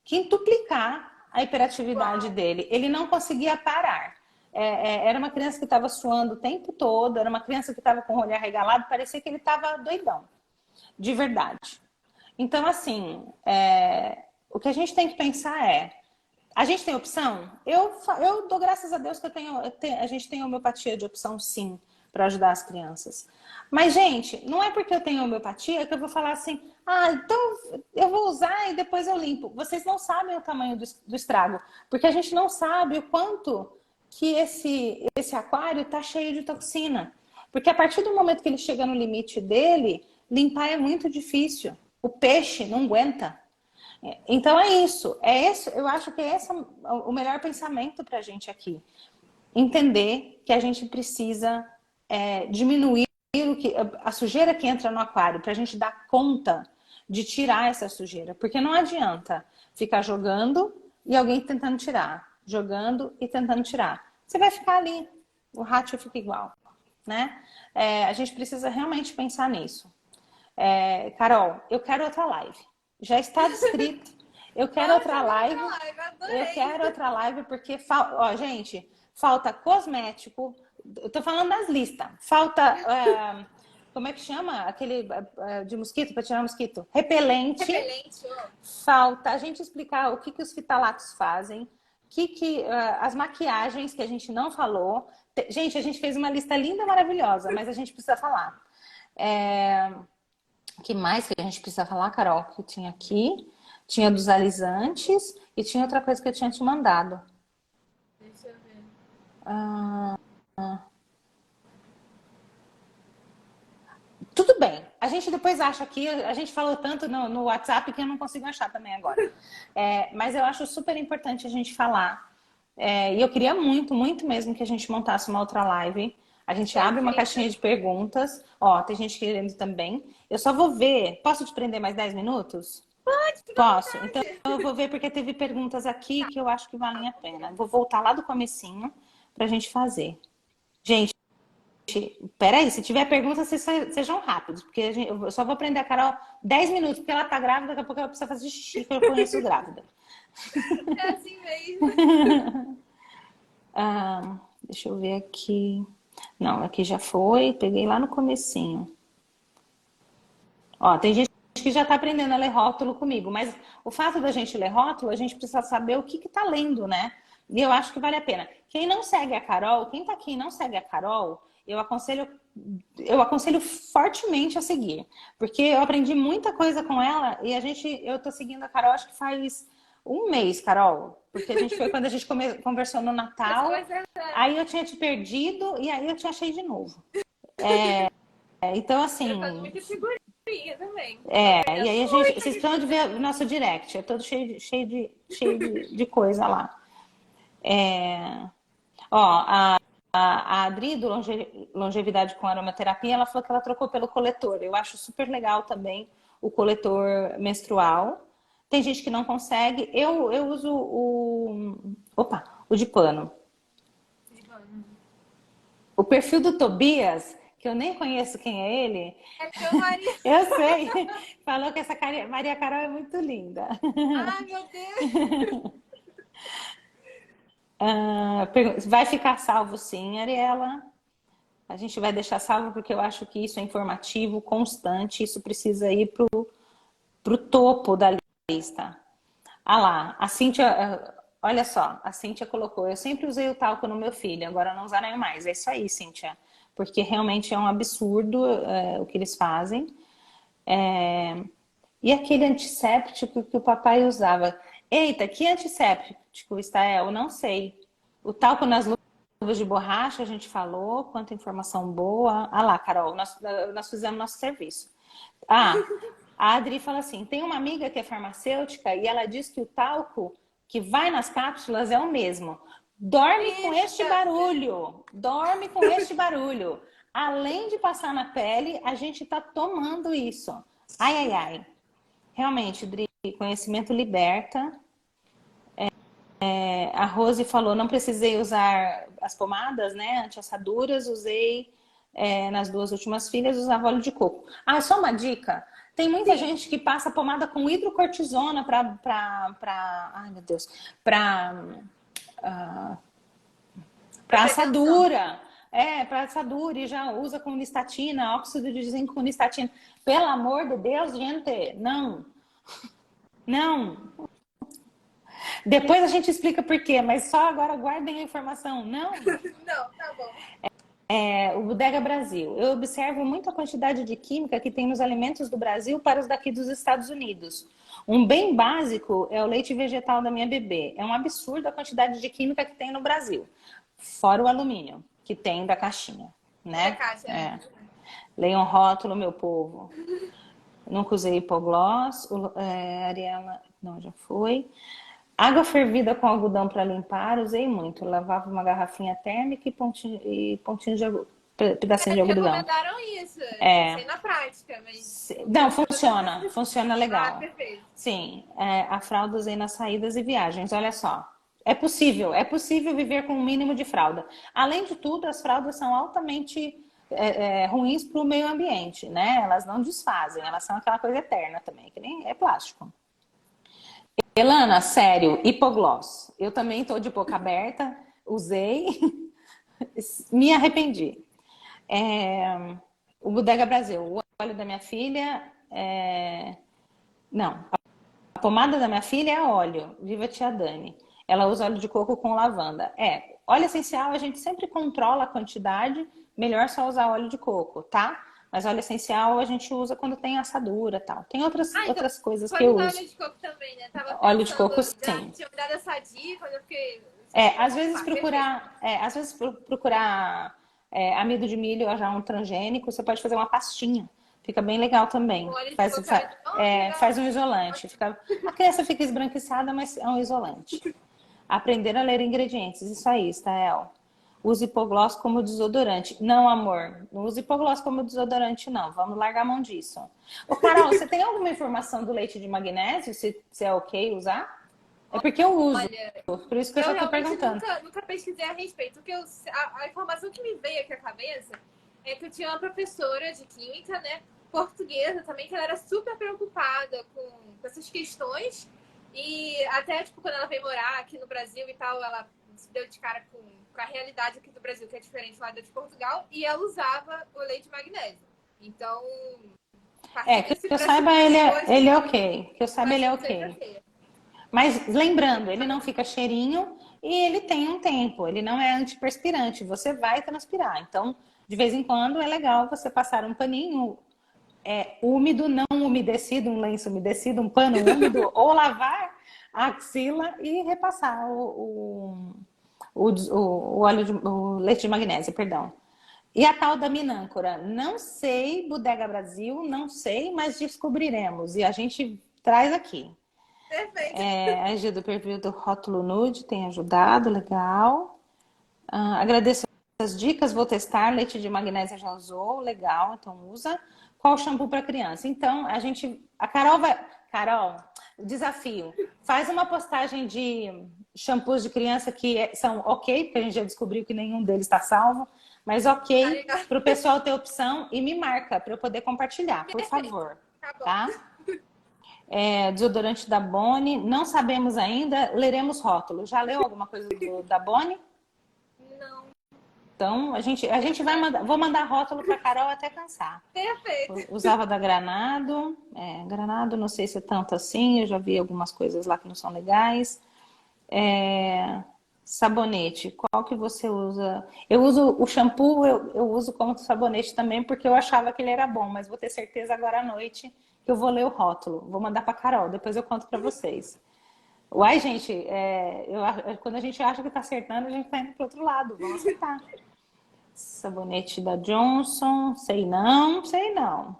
quintuplicar a hiperatividade dele. Ele não conseguia parar. Era uma criança que estava suando o tempo todo, era uma criança que estava com o olhar regalado, parecia que ele estava doidão, de verdade. Então, assim, o que a gente tem que pensar a gente tem opção? Eu dou graças a Deus que a gente tem homeopatia de opção, sim, para ajudar as crianças. Mas, gente, não é porque eu tenho homeopatia que eu vou falar assim, então eu vou usar e depois eu limpo. Vocês não sabem o tamanho do estrago, porque a gente não sabe o quanto que esse aquário está cheio de toxina. Porque a partir do momento que ele chega no limite dele, limpar é muito difícil. O peixe não aguenta. Então é isso. Eu acho que esse é o melhor pensamento para a gente aqui. Entender que a gente precisa diminuir a sujeira que entra no aquário, para a gente dar conta de tirar essa sujeira. Porque não adianta ficar jogando e alguém tentando tirar. Jogando e tentando tirar. Você vai ficar ali. O rato fica igual. Né? A gente precisa realmente pensar nisso. Carol, eu quero outra live. Já está descrito. Eu quero outra live. Eu quero outra live porque, gente, falta cosmético. Eu tô falando das listas. Falta, como é que chama? Aquele de mosquito, para tirar mosquito? Repelente. Falta a gente explicar o que os fitalatos fazem. As maquiagens que a gente não falou. Gente, a gente fez uma lista linda, maravilhosa, mas a gente precisa falar. O que mais que a gente precisa falar, Carol? Que tinha aqui. Tinha dos alisantes e tinha outra coisa que eu tinha te mandado. Deixa eu ver. Tudo bem. A gente depois acha aqui. A gente falou tanto no WhatsApp que eu não consigo achar também agora. Mas eu acho super importante a gente falar. E eu queria muito, muito mesmo que a gente montasse uma outra live. A gente abre uma caixinha de perguntas. Ó, tem gente querendo também. Eu só vou ver. Posso te prender mais 10 minutos? Pode, Posso. Então, eu vou ver porque teve perguntas aqui que eu acho que valem a pena. Vou voltar lá do comecinho pra gente fazer. Gente, peraí, se tiver perguntas, sejam rápidos, porque eu só vou prender a Carol 10 minutos, porque ela tá grávida, daqui a pouco ela precisa fazer xixi, que eu conheço grávida. É assim mesmo. Deixa eu ver aqui. Não, aqui já foi, peguei lá no comecinho. Ó, tem gente que já tá aprendendo a ler rótulo comigo, mas o fato da gente ler rótulo, a gente precisa saber o que tá lendo, né? E eu acho que vale a pena. Quem não segue a Carol, quem tá aqui e não segue a Carol, eu aconselho fortemente a seguir, porque eu aprendi muita coisa com ela e eu tô seguindo a Carol acho que faz um mês, Carol, porque a gente foi quando a gente conversou no Natal, aí eu tinha te perdido e aí eu te achei de novo. Então assim, muita figurinha também. e aí vocês precisam de ver o nosso direct, é todo cheio de coisa lá. Ó, a Adri, do Longevidade com Aromaterapia, ela falou que ela trocou pelo coletor. Eu acho super legal também o coletor menstrual. Tem gente que não consegue. Eu uso o de pano. O perfil do Tobias, que eu nem conheço quem é ele. É meu marido. Eu sei. Falou que essa Maria Carol é muito linda. Ai, meu Deus. Vai ficar salvo sim, Ariela. A gente vai deixar salvo porque eu acho que isso é informativo, constante. Isso precisa ir pro topo da lista. Ah lá, a Cíntia, olha só, a Cíntia colocou, eu sempre usei o talco no meu filho, agora não usarei mais. É isso aí, Cíntia. Porque realmente é um absurdo o que eles fazem. E aquele antisséptico que o papai usava? Eita, que antisséptico, Estael? Não sei. O talco nas luvas de borracha, a gente falou, quanta informação boa. Ah lá, Carol, nós fizemos nosso serviço. A Adri fala assim, tem uma amiga que é farmacêutica e ela diz que o talco que vai nas cápsulas é o mesmo. Dorme com este barulho. Dorme com este barulho. Além de passar na pele, a gente tá tomando isso. Ai, ai, ai. Realmente, Dri, conhecimento liberta. A Rose falou, não precisei usar as pomadas, né, anti-assaduras, usei nas 2 últimas filhas, usava óleo de coco. Ah, só uma dica, tem muita gente que passa pomada com hidrocortisona ai meu Deus, para assadura. Para assadura e já usa com nistatina, óxido de zinco com nistatina. Pelo amor de Deus, gente, não. Não. Depois a gente explica por quê, mas só agora guardem a informação. Não. Não, tá bom. O Bodega Brasil. Eu observo muito a quantidade de química que tem nos alimentos do Brasil para os daqui dos Estados Unidos. Um bem básico é o leite vegetal da minha bebê. É um absurdo a quantidade de química que tem no Brasil. Fora o alumínio, que tem da caixinha, né? Da caixa, né? Leiam rótulo, meu povo. Nunca usei hipoglós. Ariela, não, já foi. Água fervida com algodão para limpar, usei muito. Lavava uma garrafinha térmica e pontinho de pedacinho de algodão. Recomendaram isso. Não sei na prática, mas... Não, funciona legal. Ah, perfeito. Sim, a fralda usei nas saídas e viagens. Olha só, é possível viver com um mínimo de fralda. Além de tudo, as fraldas são altamente ruins para o meio ambiente, né? Elas não desfazem, elas são aquela coisa eterna também, que nem é plástico. Elana, sério, hipoglós. Eu também estou de boca aberta, usei, me arrependi. O Bodega Brasil, o óleo da minha filha, não, a pomada da minha filha é óleo, viva tia Dani. Ela usa óleo de coco com lavanda. Óleo essencial a gente sempre controla a quantidade, melhor só usar óleo de coco, tá? Mas óleo essencial a gente usa quando tem assadura e tal. Tem outras coisas que eu uso. Óleo de coco também, né? Óleo de coco, sim. Tinha me dado essa dica, quando eu fiquei... Às vezes procurar amido de milho ou já um transgênico, você pode fazer uma pastinha. Fica bem legal também. Faz um isolante. A criança fica esbranquiçada, mas é um isolante. Aprender a ler ingredientes. Isso aí, Stael. use hipoglós como desodorante. Não, amor, não use hipoglós como desodorante, não. Vamos largar a mão disso. Ô, Carol, você tem alguma informação do leite de magnésio? Se é ok usar? É porque eu uso, Olha, por isso que eu eu já tô realmente perguntando. nunca pesquisei a respeito. Porque a informação que me veio aqui à cabeça é que eu tinha uma professora de química, né? Portuguesa também, que ela era super preocupada com essas questões. E até, tipo, quando ela veio morar aqui no Brasil e tal, ela se deu de cara com a realidade aqui do Brasil, que é diferente lá da de Portugal, e ela usava o leite de magnésio. Então, É, partindo que desse eu saiba, pressuposto, ele é ok. Que eu eu saiba, acho ele que é não sei pra ok. quê. Mas lembrando, ele não fica cheirinho e ele tem um tempo. Ele não é antiperspirante. Você vai transpirar. Então, de vez em quando, é legal você passar um paninho úmido, não umedecido, um lenço umedecido, um pano úmido, ou lavar a axila e repassar o óleo o leite de magnésia, perdão. E a tal da minâncora? Não sei, Bodega Brasil, não sei, mas descobriremos. E a gente traz aqui. Perfeito. A Gil do perfil do Rótulo Nude tem ajudado, legal. Agradeço as dicas, vou testar. Leite de magnésia já usou, legal, então usa. Qual shampoo para criança? Então, a Carol vai. Carol, desafio. Faz uma postagem de shampoos de criança que são ok, porque a gente já descobriu que nenhum deles está salvo, mas Tá ok, legal. para o pessoal ter opção e me marca para eu poder compartilhar, por Perfeito. favor. Tá bom. Tá? Desodorante da Boni, não sabemos ainda, leremos rótulo. Já leu alguma coisa da Boni? Não. Então, a gente vai mandar, vou mandar rótulo para Carol até cansar. Perfeito. Usava da Granado, Granado não sei se é tanto assim, eu já vi algumas coisas lá que não são legais. Sabonete, qual que você usa? Eu uso o shampoo, eu uso como sabonete também, porque eu achava que ele era bom, mas vou ter certeza agora à noite que eu vou ler o rótulo. Vou mandar para Carol, depois eu conto para vocês. Uai, gente, quando a gente acha que tá acertando, a gente tá indo pro outro lado. Vamos acertar. Sabonete da Johnson, sei não, sei não.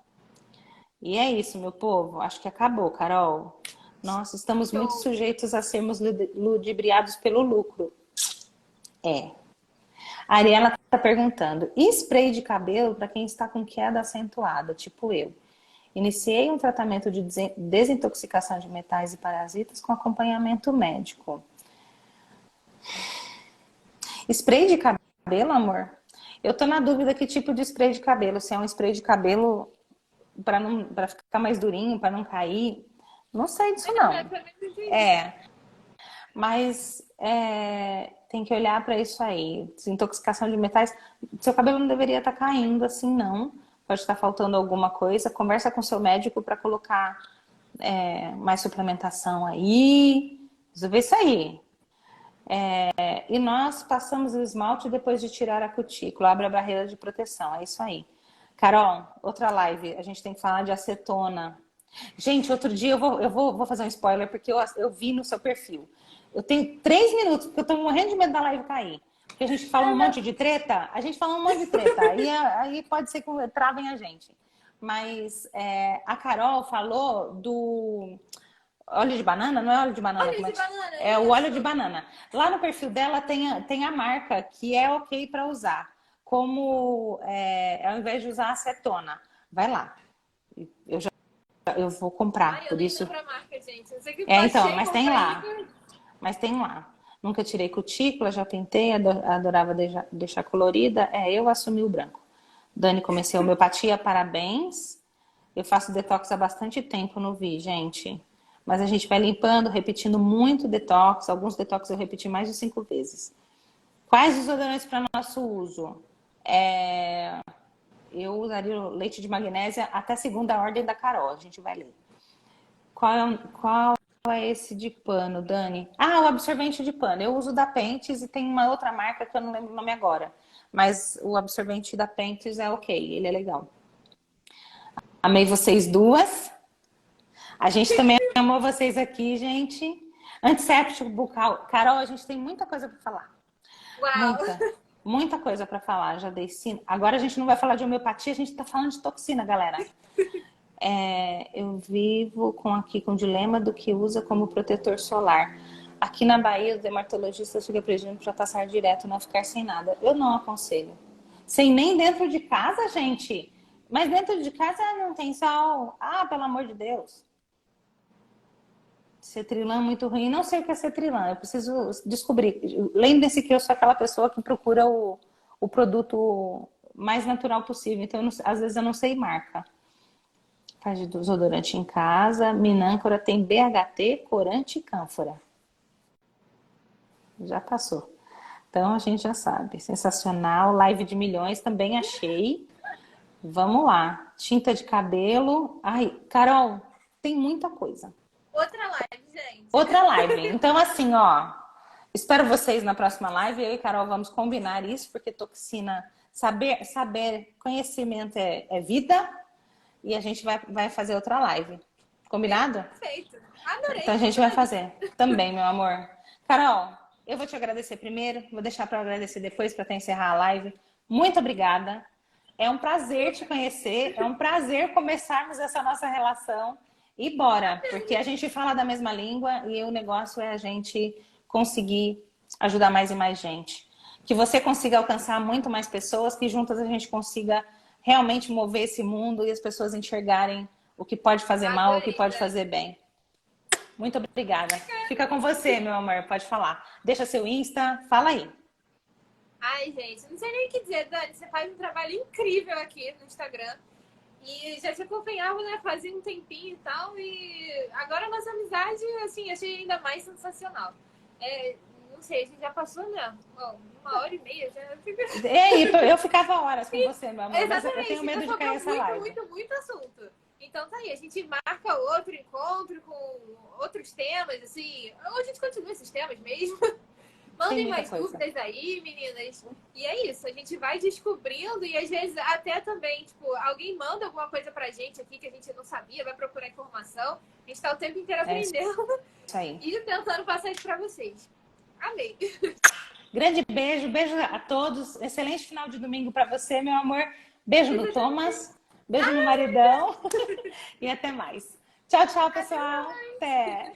E é isso, meu povo. Acho que acabou, Carol. Nossa, estamos muito Show. sujeitos a sermos ludibriados pelo lucro. É. A Ariela está perguntando: e spray de cabelo para quem está com queda acentuada, tipo eu? Iniciei um tratamento de desintoxicação de metais e parasitas com acompanhamento médico. Spray de cabelo, amor? Eu tô na dúvida que tipo de spray de cabelo. Se é um spray de cabelo para ficar mais durinho, para não cair. Não sei disso, É, não. também não entendi. É, mas tem que olhar para isso aí. Desintoxicação de metais. Seu cabelo não deveria estar caindo assim, não. Pode estar faltando alguma coisa. Conversa com seu médico para colocar mais suplementação aí. Resolver isso aí. E nós passamos o esmalte depois de tirar a cutícula. Abre a barreira de proteção. É isso aí. Carol, outra live. A gente tem que falar de acetona. Gente, outro dia vou fazer um spoiler porque eu vi no seu perfil. Eu tenho 3 minutos, porque eu tô morrendo de medo da live cair. Porque a gente falou um monte de treta. A gente falou um monte de treta. Aí pode ser que travem a gente. Mas a Carol falou do óleo de banana, não é óleo de banana, Olha como é de que banana, é o óleo de isso. banana. Lá no perfil dela tem a marca que é ok para usar. Como ao invés de usar acetona. Vai lá. Eu vou comprar, Ai, eu por nem isso. lembro a marca, gente. Eu sei que Então, baixei, mas tem comprei e lá. depois. Mas tem lá. Nunca tirei cutícula, já pintei, adorava deixar colorida. Eu assumi o branco. Dani, comecei a homeopatia, parabéns. Eu faço detox há bastante tempo, não vi, gente. Mas a gente vai limpando, repetindo muito detox. Alguns detox eu repeti mais de 5 vezes. Quais desodorantes para nosso uso? Eu usaria o leite de magnésia até a segunda ordem da Carol. A gente vai ler. Qual é esse de pano, Dani? O absorvente de pano. Eu uso da Pentes e tem uma outra marca que eu não lembro o nome agora. Mas o absorvente da Pentes é ok, ele é legal. Amei vocês duas. A gente também amou vocês aqui, gente. Antisséptico bucal. Carol, a gente tem muita coisa para falar. Uau! Muita. Muita coisa para falar. Já dei sino. Agora a gente não vai falar de homeopatia, a gente está falando de toxina, galera. Eu vivo aqui com o dilema do que usa como protetor solar. Aqui na Bahia, o dermatologista fica pedindo para passar direto, não ficar sem nada. Eu não aconselho. Sem nem dentro de casa, gente. Mas dentro de casa não tem sol. Ah, pelo amor de Deus. Cetrilã é muito ruim. Não sei o que é cetrilã. Eu preciso descobrir. Lembre-se que eu sou aquela pessoa que procura o produto mais natural possível. Então, às vezes eu não sei marca. Faz desodorante em casa. Minâncora tem BHT, corante e cânfora. Já passou. Então a gente já sabe. Sensacional. Live de milhões também achei. Vamos lá. Tinta de cabelo. Ai, Carol, tem muita coisa. Outra live, gente. Outra live. Então, assim, ó. Espero vocês na próxima live. Eu e Carol vamos combinar isso, porque toxina, saber, conhecimento é vida. E a gente vai fazer outra live. Combinado? Perfeito. Adorei. Então a gente vai fazer. Também, meu amor. Carol, eu vou te agradecer primeiro. Vou deixar para agradecer depois, para até encerrar a live. Muito obrigada. É um prazer te conhecer. É um prazer começarmos essa nossa relação. E bora, porque a gente fala da mesma língua e o negócio é a gente conseguir ajudar mais e mais gente. Que você consiga alcançar muito mais pessoas, que juntas a gente consiga realmente mover esse mundo e as pessoas enxergarem o que pode fazer mal, o que pode fazer bem. Muito obrigada. Fica com você, meu amor, pode falar. Deixa seu Insta, fala aí. Ai, gente, não sei nem o que dizer, Dani. Você faz um trabalho incrível aqui no Instagram. E já te acompanhava, né? Fazia um tempinho e tal. E agora a nossa amizade, assim, achei ainda mais sensacional. Não sei, a gente já passou, né? 1h30, já fica... Eu ficava horas com você, meu amor. Exatamente, mas eu tenho medo de cair essa live. Muito assunto. Então tá aí, a gente marca outro encontro com outros temas, assim. Ou a gente continua esses temas mesmo. Mandem mais dúvidas aí, meninas. E é isso, a gente vai descobrindo e às vezes até também, tipo, alguém manda alguma coisa pra gente aqui que a gente não sabia, vai procurar informação. A gente tá o tempo inteiro aprendendo isso aí. E tentando passar isso pra vocês. Amei. Grande beijo, beijo a todos. Excelente final de domingo pra você, meu amor. Beijo no Thomas, beijo no maridão e até mais. Tchau, tchau, pessoal. Até.